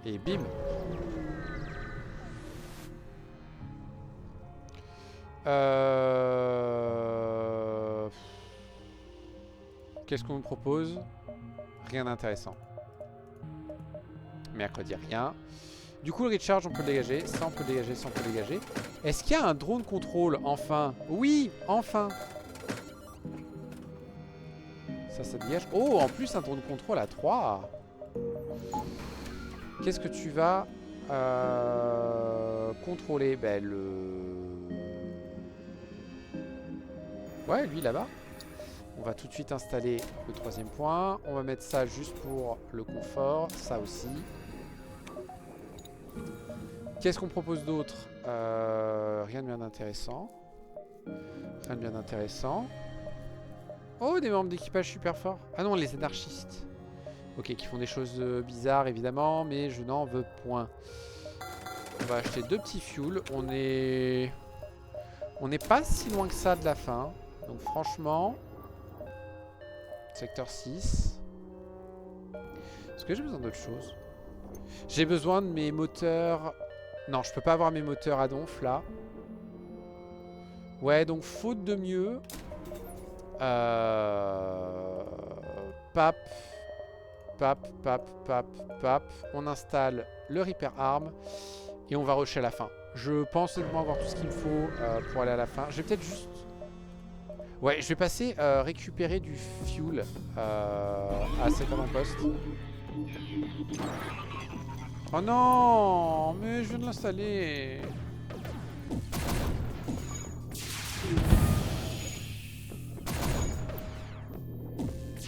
Et bim. Qu'est-ce qu'on nous propose? Rien d'intéressant. Mercredi, rien. Du coup, le recharge, on peut le dégager. Ça, on peut le dégager. Ça, on peut le dégager. Est-ce qu'il y a un drone contrôle? Enfin. Oui, enfin. Ça dégage. Oh, en plus, un drone contrôle à 3. Qu'est-ce que tu vas contrôler? Ben, ouais, lui, là-bas. On va tout de suite installer le 3e point. On va mettre ça juste pour le confort. Ça aussi. Qu'est-ce qu'on propose d'autre? Rien de bien intéressant. Rien de bien intéressant. Oh, des membres d'équipage super forts. Ah non, les anarchistes. Ok, qui font des choses bizarres, évidemment, mais je n'en veux point. On va acheter 2 petits fuels. On n'est pas si loin que ça de la fin. Donc franchement... Secteur 6. Est-ce que j'ai besoin d'autre chose? J'ai besoin de mes moteurs... Non, je peux pas avoir mes moteurs à donf, là. Ouais, donc faute de mieux... Pap. On installe le Repair Arm. Et on va rusher à la fin. Je pense honnêtement avoir tout ce qu'il me faut pour aller à la fin. Je vais peut-être juste... Ouais, je vais passer récupérer du fuel à cet avant-poste. Oh non! Mais je viens de l'installer.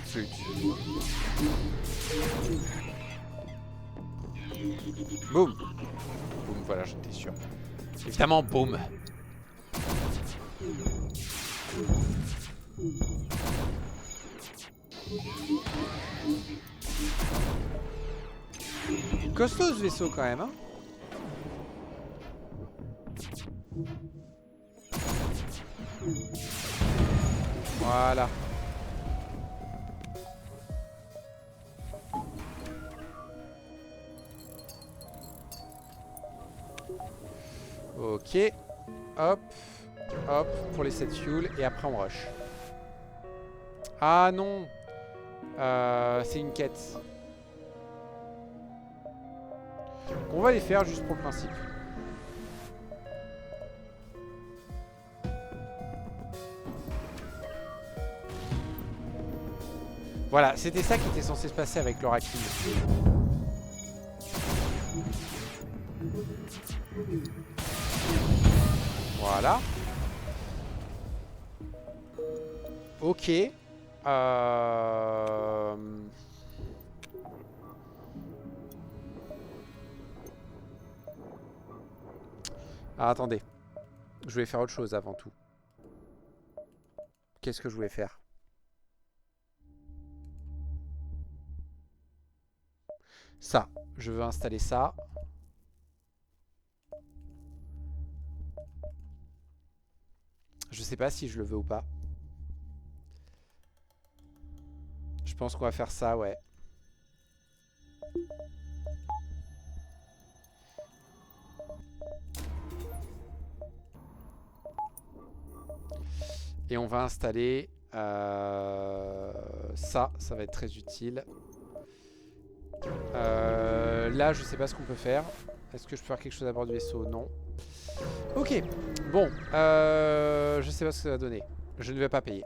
Flûte. Boum! Boum, voilà, j'étais sûr. Évidemment, boum! Costaud ce vaisseau quand même, hein. Voilà. Ok. Hop. Hop. Pour les 7 fuel. Et après on rush. Ah non. C'est une quête. On va les faire juste pour le principe. Voilà, c'était ça qui était censé se passer avec l'oracle. Voilà. Ok. Ah, attendez. Je voulais faire autre chose avant tout. Qu'est-ce que je voulais faire? Ça. Je veux installer ça. Je sais pas si je le veux ou pas. Je pense qu'on va faire ça, ouais. Et on va installer ça. Ça va être très utile. Là, je sais pas ce qu'on peut faire. Est-ce que je peux faire quelque chose à bord du vaisseau? Non. Ok. Bon, je sais pas ce que ça va donner. Je ne vais pas payer.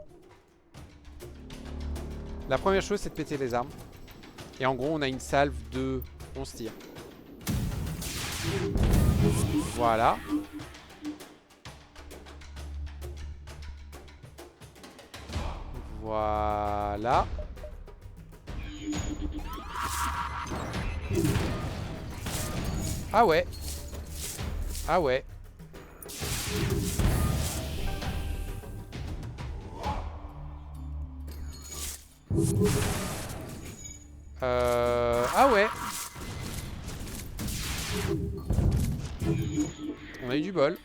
La première chose, c'est de péter les armes. Et en gros, on a une salve de 11 tirs. Voilà. Voilà. Ah ouais. Ah ouais. Ah ouais. On a eu du bol.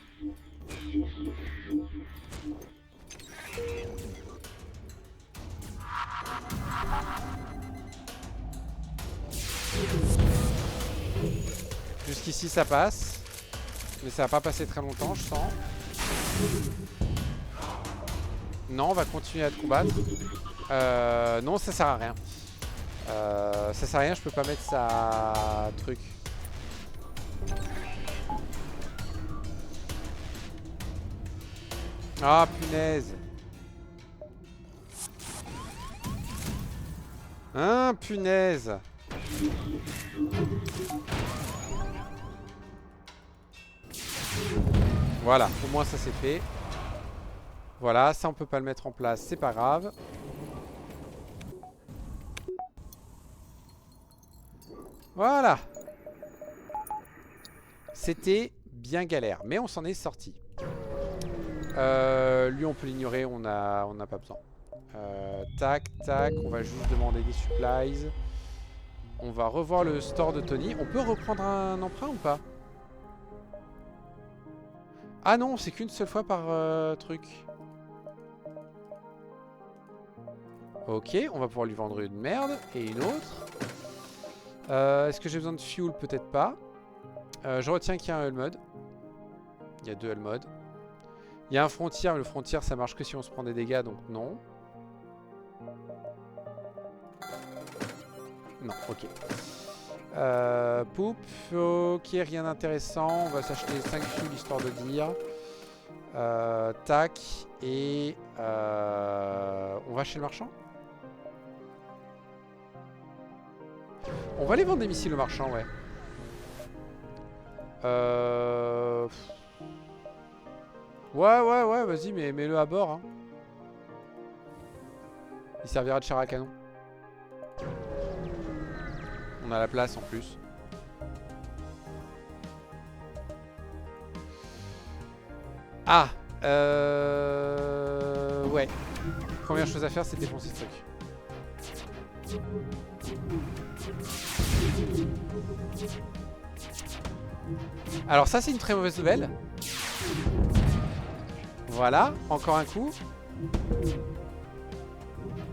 Jusqu'ici ça passe. Mais ça va pas passer très longtemps, je sens. Non, on va continuer à te combattre. Non, ça sert à rien. Ça sert à rien, je peux pas mettre sa truc. Ah, punaise. Hein, punaise. Voilà, au moins ça c'est fait. Voilà, ça on peut pas le mettre en place, c'est pas grave. Voilà. C'était bien galère, mais on s'en est sorti. Lui on peut l'ignorer, on n'a pas besoin. Tac, tac, on va juste demander des supplies. On va revoir le store de Tony. On peut reprendre un emprunt ou pas? Ah non, c'est qu'une seule fois par truc. Ok, on va pouvoir lui vendre une merde et une autre. Est-ce que j'ai besoin de fuel? Peut-être pas. Je retiens qu'il y a un hull mode. Il y a deux hull modes. Il y a un frontier, mais le frontier ça marche que si on se prend des dégâts, donc non. Non, ok. Poup, ok, rien d'intéressant. On va s'acheter 5 fuel histoire de dire. Tac, et on va chez le marchand. On va aller vendre des missiles au marchand, ouais. Ouais, vas-y, mais mets-le à bord. Hein. Il servira de char à canon. On a la place en plus. Ah, ouais. Première chose à faire, c'est défoncer ce truc. Alors ça, c'est une très mauvaise nouvelle. Voilà, encore un coup.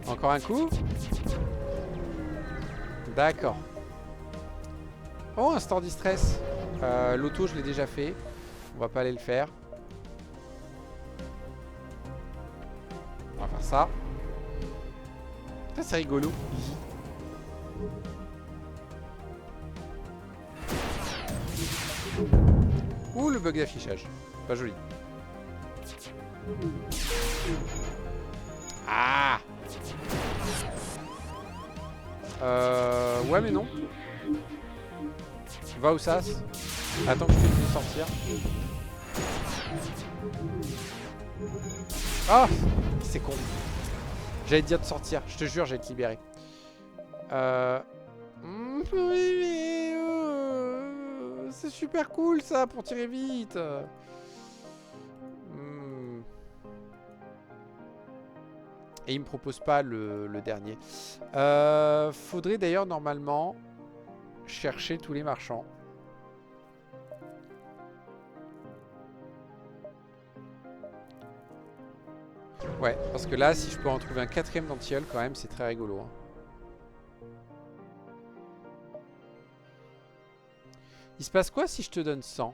Encore un coup. D'accord. Oh, un store distress. L'auto, je l'ai déjà fait. On va pas aller le faire. On va faire ça. Ça, c'est rigolo. Ouh, le bug d'affichage. Pas joli. Ah! Ouais, mais non. Va où ça? Attends que je puisse sortir. Ah! C'est con. J'allais te dire de sortir. Je te jure, j'allais te libérer. C'est super cool ça pour tirer vite. Et il me propose pas le dernier. Faudrait d'ailleurs normalement chercher tous les marchands. Ouais, parce que là, si je peux en trouver un quatrième d'anti-hull quand même, c'est très rigolo. Hein. Il se passe quoi si je te donne 100?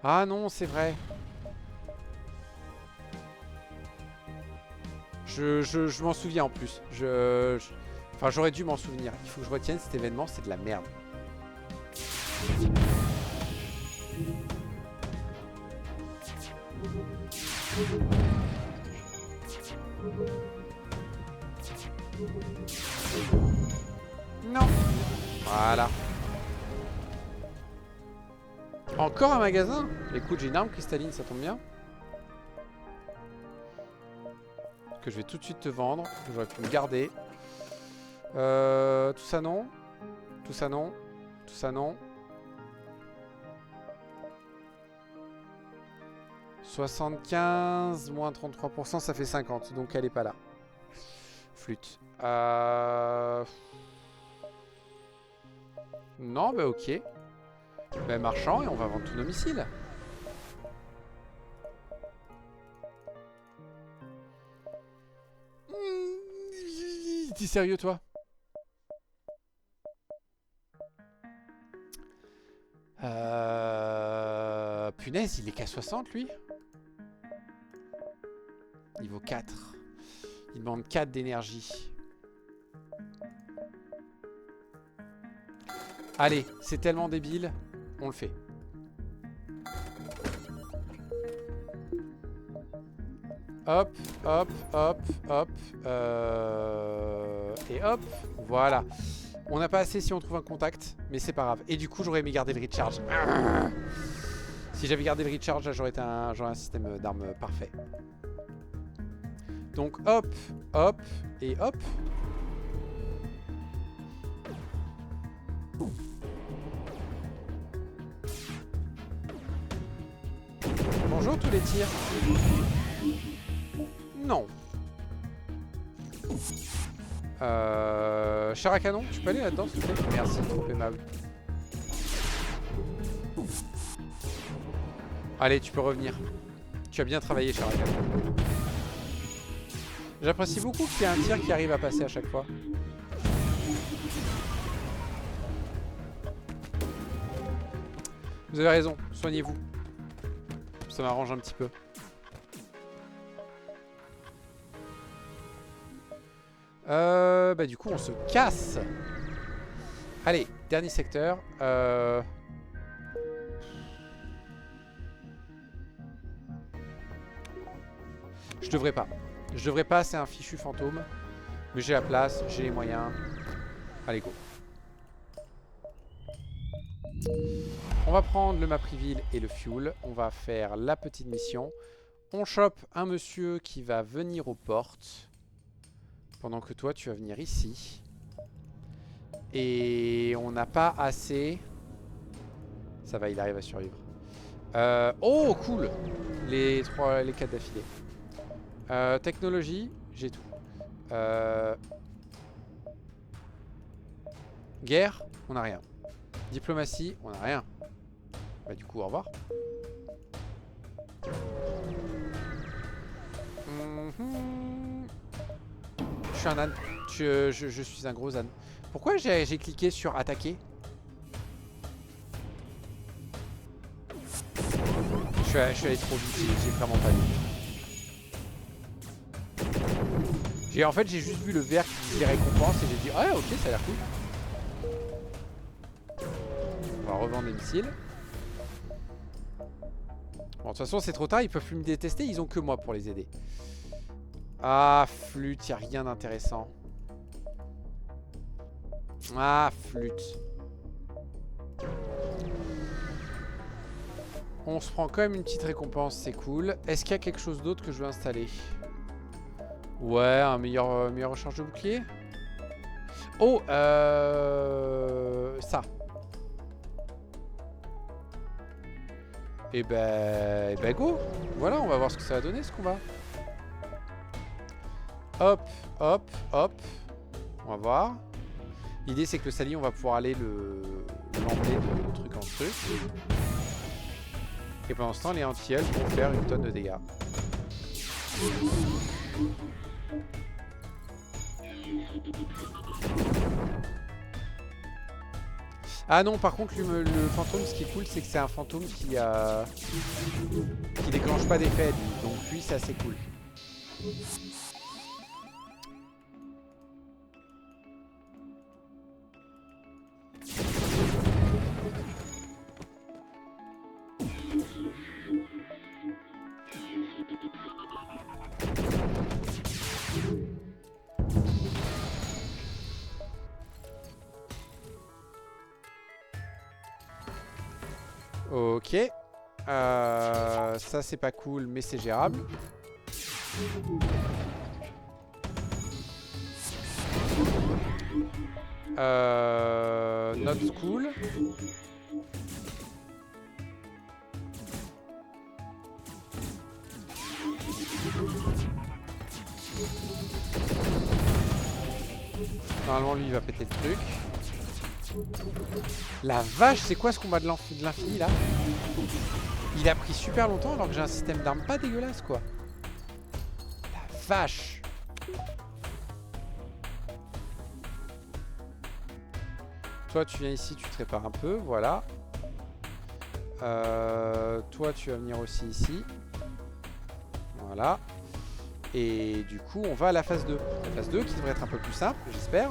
Ah non, c'est vrai. Je m'en souviens en plus. Enfin, j'aurais dû m'en souvenir. Il faut que je retienne cet événement, c'est de la merde. Non. Voilà. Encore un magasin? Écoute, j'ai une arme cristalline, ça tombe bien. Que je vais tout de suite te vendre. Que j'aurais pu me garder. Tout ça non. Tout ça non. Tout ça non. 75 moins 33%, ça fait 50. Donc elle est pas là. Flûte. Non, bah ok. Bah marchand et on va vendre tous nos missiles. T'es sérieux toi? Punaise, il est qu'à 60 lui. Niveau 4. Il demande 4 d'énergie. Allez, c'est tellement débile. On le fait. Hop, hop, hop, hop. Et hop. Voilà. On n'a pas assez si on trouve un contact. Mais c'est pas grave. Et du coup, j'aurais aimé garder le recharge. Si j'avais gardé le recharge, j'aurais un système d'armes parfait. Donc hop, hop et hop. Bonjour tous les tirs. Non. Char à canon, tu peux aller là-dedans s'il te plaît? Merci, trop aimable. Allez, tu peux revenir. Tu as bien travaillé, char à canon. J'apprécie beaucoup qu'il y ait un tir qui arrive à passer à chaque fois. Vous avez raison, soignez-vous. Ça m'arrange un petit peu. Bah du coup on se casse. Allez, dernier secteur. Je devrais pas. Je devrais pas, c'est un fichu fantôme. Mais j'ai la place, j'ai les moyens. Allez go. On va prendre le map reveal et le fuel. On va faire la petite mission. On chope un monsieur qui va venir aux portes. Pendant que toi tu vas venir ici. Et on n'a pas assez. Ça va, il arrive à survivre. Oh cool. Les 4 d'affilée. Technologie, j'ai tout. Guerre, on n'a rien. Diplomatie, on n'a rien. Bah du coup au revoir. Je suis un âne. Je suis un gros âne. Pourquoi j'ai cliqué sur attaquer? Je suis allé trop vite, j'ai vraiment pas vu. En fait j'ai juste vu le vert qui disait récompense et j'ai dit ah ok ça a l'air cool. On va revendre les missiles. Bon de toute façon c'est trop tard, ils peuvent plus me détester, ils ont que moi pour les aider. Ah flûte, y a rien d'intéressant. Ah flûte. On se prend quand même une petite récompense, c'est cool. Est-ce qu'il y a quelque chose d'autre que je veux installer? Ouais, un meilleur recharge de bouclier. Oh, ça. Et ben go. Voilà, on va voir ce que ça va donner ce combat. Hop, hop, hop. On va voir. L'idée c'est que le sali, on va pouvoir aller l'emmener de truc en truc. Et pendant ce temps, les anti-elfes vont faire une tonne de dégâts. Ah non, par contre, le fantôme, ce qui est cool, c'est que c'est un fantôme qui déclenche pas d'effet. Donc lui, c'est assez cool. Ok. Ça c'est pas cool, mais c'est gérable. Not cool. Normalement lui il va péter le truc. La vache, c'est quoi ce combat de l'infini là? Il a pris super longtemps alors que j'ai un système d'armes pas dégueulasse quoi. La vache. Toi tu viens ici, tu te répares un peu, voilà. Toi tu vas venir aussi ici. Voilà. Et du coup on va à la phase 2. La phase 2 qui devrait être un peu plus simple, j'espère.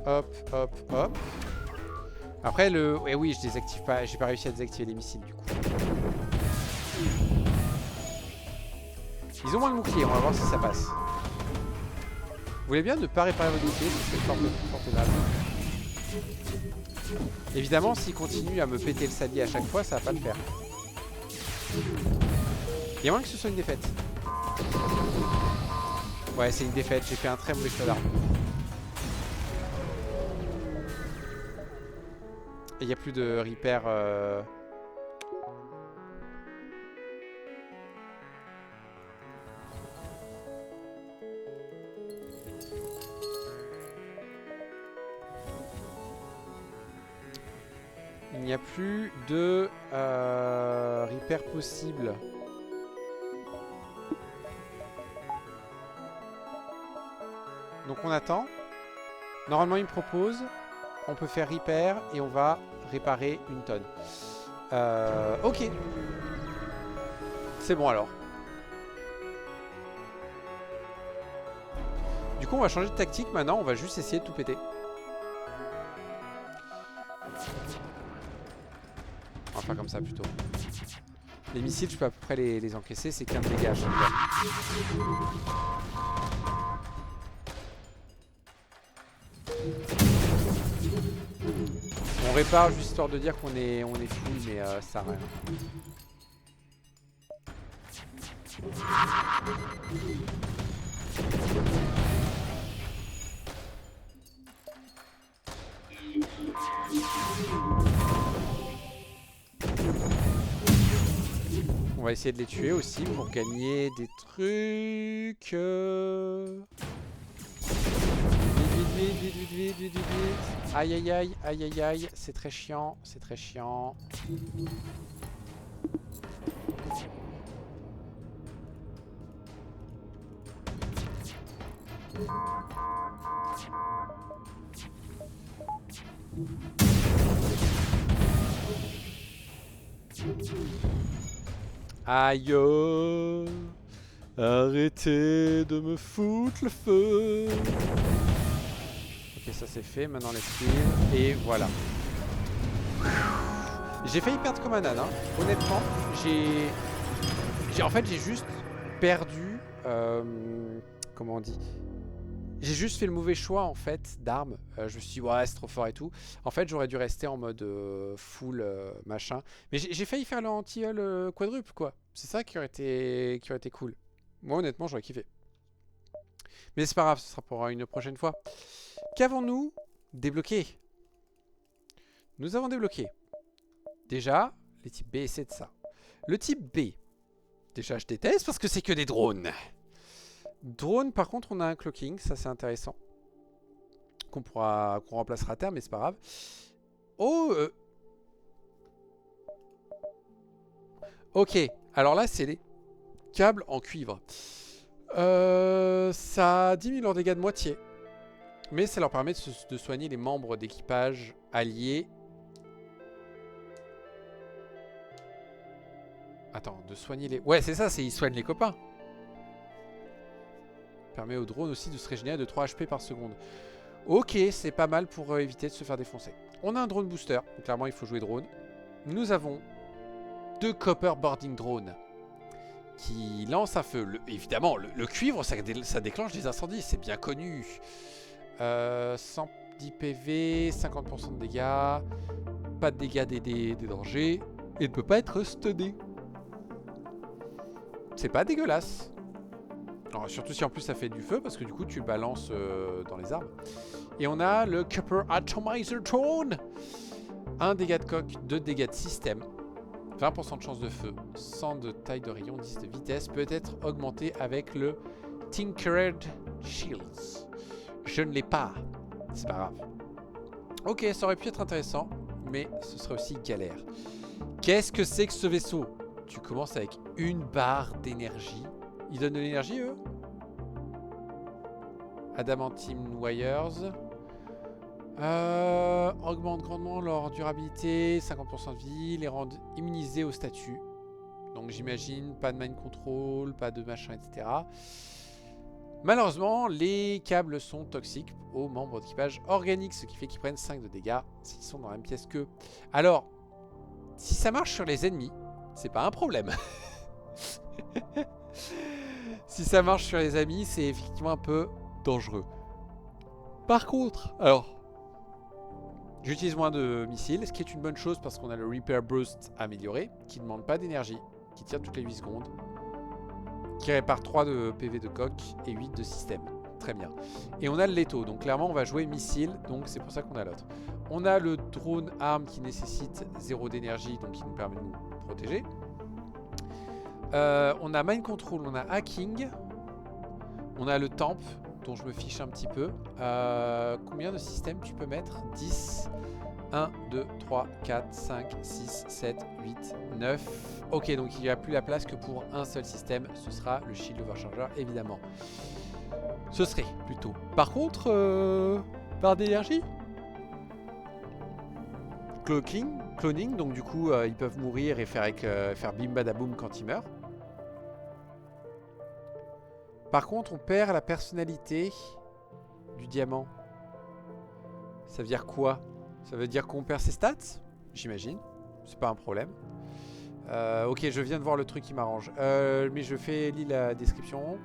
Hop, hop, hop. Après le... Eh oui, je désactive pas. J'ai pas réussi à désactiver les missiles du coup. Ils ont moins de boucliers, on va voir si ça passe. Vous voulez bien ne pas réparer vos boucliers, c'est fort aimable. Évidemment, s'ils continuent à me péter le salier à chaque fois, ça va pas le faire. Il y a moins que ce soit une défaite. Ouais, c'est une défaite, j'ai fait un très mauvais choix d'arme. Et il n'y a plus de repair. Il n'y a plus de repair possible. Donc on attend. Normalement il me propose. On peut faire repair et on va réparer une tonne. Ok. C'est bon alors. Du coup on va changer de tactique maintenant. On va juste essayer de tout péter. On va faire comme ça plutôt. Les missiles je peux à peu près les encaisser. C'est 15 dégâts à chaque fois. On répare juste histoire de dire qu'on est full, mais ça sert à rien. On va essayer de les tuer aussi pour gagner des trucs. Vite. Aïe aïe aïe, aïe aïe aïe, c'est très chiant, c'est très chiant. Aïe, arrêtez de me foutre le feu. Ok, ça c'est fait, maintenant l'esquive. Et voilà. J'ai failli perdre comme un âne, hein. Honnêtement, en fait, j'ai juste perdu... comment on dit? J'ai juste fait le mauvais choix, en fait, d'armes. Je me suis dit, ouais, c'est trop fort et tout. En fait, j'aurais dû rester en mode full machin. Mais j'ai failli faire le anti-hull quadruple, quoi. C'est ça qui aurait été cool. Moi, honnêtement, j'aurais kiffé. Mais c'est pas grave, ce sera pour une prochaine fois. Qu'avons-nous débloqué? Nous avons débloqué déjà les types B et C de ça. Le type B, déjà je déteste parce que c'est que des drones. Drone, par contre, on a un cloaking, ça c'est intéressant. Qu'on remplacera à terme, mais c'est pas grave. Oh ok, alors là c'est les câbles en cuivre. Ça diminue leurs dégâts de moitié. Mais ça leur permet de soigner les membres d'équipage alliés. Attends, de soigner les... Ouais, c'est ça, ils soignent les copains. Permet au drone aussi de se régénérer de 3 HP par seconde. Ok, c'est pas mal pour éviter de se faire défoncer. On a un drone booster, donc clairement il faut jouer drone. Nous avons 2 copper boarding drones qui lancent un feu. Évidemment, le cuivre, ça déclenche des incendies, c'est bien connu. 110 PV, 50% de dégâts. pas de dégâts des dangers, et ne peut pas être stunné. C'est pas dégueulasse. Alors, surtout si en plus ça fait du feu, parce que du coup tu balances dans les arbres. Et on a le Copper Atomizer Drone. 1 dégât de coque, 2 dégâts de système. 20% de chance de feu, 100 de taille de rayon, 10 de vitesse, peut être augmenté avec le Tinkered Shields. Je ne l'ai pas, c'est pas grave. Ok, ça aurait pu être intéressant, mais ce serait aussi galère. Qu'est-ce que c'est que ce vaisseau? Tu commences avec une barre d'énergie. Ils donnent de l'énergie, eux? Adamantine Wires. Augmente grandement leur durabilité, 50% de vie, les rendent immunisés au statut. Donc j'imagine pas de mind control, pas de machin, etc. Malheureusement, les câbles sont toxiques aux membres d'équipage organiques, ce qui fait qu'ils prennent 5 de dégâts s'ils sont dans la même pièce qu'eux. Alors, si ça marche sur les ennemis, c'est pas un problème. Si ça marche sur les amis, c'est effectivement un peu dangereux. Par contre, alors, j'utilise moins de missiles, ce qui est une bonne chose parce qu'on a le Repair Burst amélioré, qui ne demande pas d'énergie, qui tire toutes les 8 secondes, qui répare 3 de PV de coque et 8 de système. Très bien. Et on a le Leto, donc clairement on va jouer missile, donc c'est pour ça qu'on a l'autre. On a le drone arme qui nécessite 0 d'énergie, donc qui nous permet de nous protéger. On a Mind Control, on a Hacking, on a le Temp, dont je me fiche un petit peu. Combien de systèmes tu peux mettre? 10. 1, 2, 3, 4, 5, 6, 7, 8, 9. Ok, donc il n'y a plus la place que pour un seul système. Ce sera le Shield Overcharger, évidemment. Ce serait plutôt. Par contre, barre d'énergie, cloning, donc du coup, ils peuvent mourir et faire bim badaboum quand ils meurent. Par contre, on perd la personnalité du diamant. Ça veut dire quoi? Ça veut dire qu'on perd ses stats? J'imagine. C'est pas un problème. Ok, je viens de voir le truc qui m'arrange. Mais je lis la description.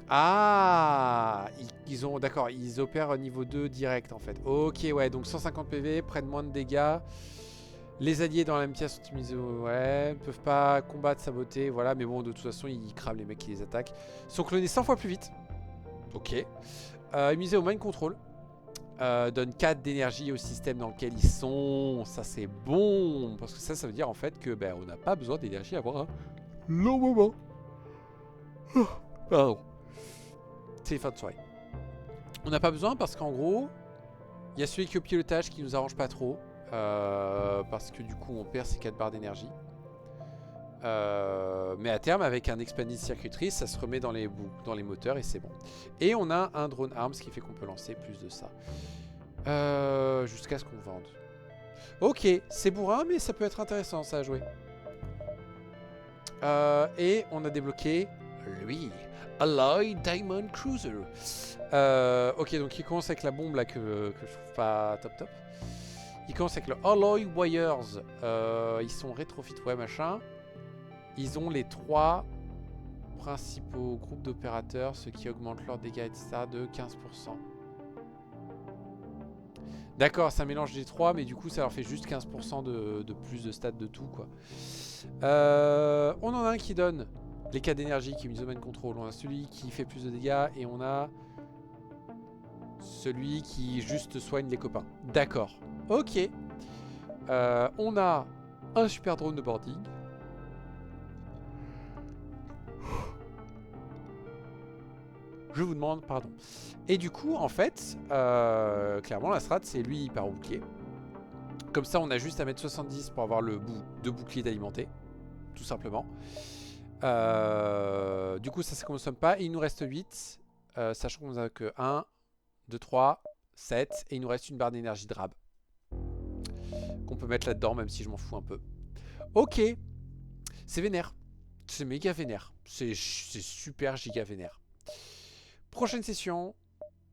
Ah, ils ont, d'accord, ils opèrent au niveau 2 direct en fait. Ok, ouais, donc 150 PV, prennent moins de dégâts. Les alliés dans la même pièce sont immunisés, ouais, ne peuvent pas combattre, saboter, voilà, mais bon, de toute façon, ils crament les mecs qui les attaquent. Ils sont clonés 100 fois plus vite. Ok. Immunisés au mind control. Donne 4 d'énergie au système dans lequel ils sont. Ça, c'est bon. Parce que ça veut dire en fait que on n'a pas besoin d'énergie à avoir un long moment. Pardon. C'est fin de soirée. On n'a pas besoin parce qu'en gros, il y a celui qui est au pilotage qui nous arrange pas trop. Parce que du coup on perd ces 4 barres d'énergie. Mais à terme avec un expanded circuitry ça se remet dans les moteurs et c'est bon. Et on a un drone arm, ce qui fait qu'on peut lancer plus de ça. Jusqu'à ce qu'on vende. Ok, c'est bourrin mais ça peut être intéressant ça à jouer. Et on a débloqué lui, Alloy Diamond Cruiser. Ok, donc il commence avec la bombe là que je trouve pas top. Il commence avec le Alloy Wires. Ils sont rétrofit, ouais, machin. Ils ont les 3 principaux groupes d'opérateurs, ce qui augmente leurs dégâts, etc. de 15%. D'accord, c'est un mélange des 3, mais du coup, ça leur fait juste 15% de plus de stats de tout, quoi. On en a un qui donne les 4 d'énergie, qui est mis au main control. On a celui qui fait plus de dégâts, et on a celui qui juste soigne les copains. D'accord. Ok. On a un super drone de boarding. Je vous demande pardon. Et du coup, en fait, clairement, la strat, c'est lui, il part au bouclier. Comme ça, on a juste à mettre 70 pour avoir le deux boucliers d'alimenté. Tout simplement. Du coup, ça ne consomme pas. Et il nous reste 8. Sachant qu'on a que 1, 2, 3, 7. Et il nous reste une barre d'énergie de rab. Qu'on peut mettre là-dedans, même si je m'en fous un peu. Ok. C'est vénère. C'est méga vénère. C'est super giga vénère. Prochaine session,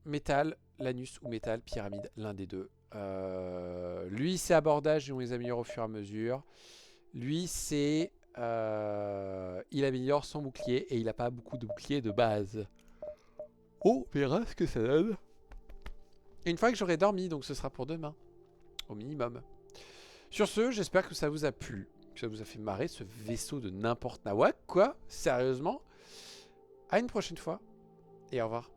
métal, Lanus ou métal, pyramide, l'un des deux. Lui, c'est abordage et on les améliore au fur et à mesure. Lui, c'est... il améliore son bouclier et il n'a pas beaucoup de bouclier de base. On verra ce que ça donne. Et une fois que j'aurai dormi, donc ce sera pour demain. Au minimum. Sur ce, j'espère que ça vous a plu. Que ça vous a fait marrer ce vaisseau de n'importe nawak, quoi. Sérieusement. À une prochaine fois. Et au revoir.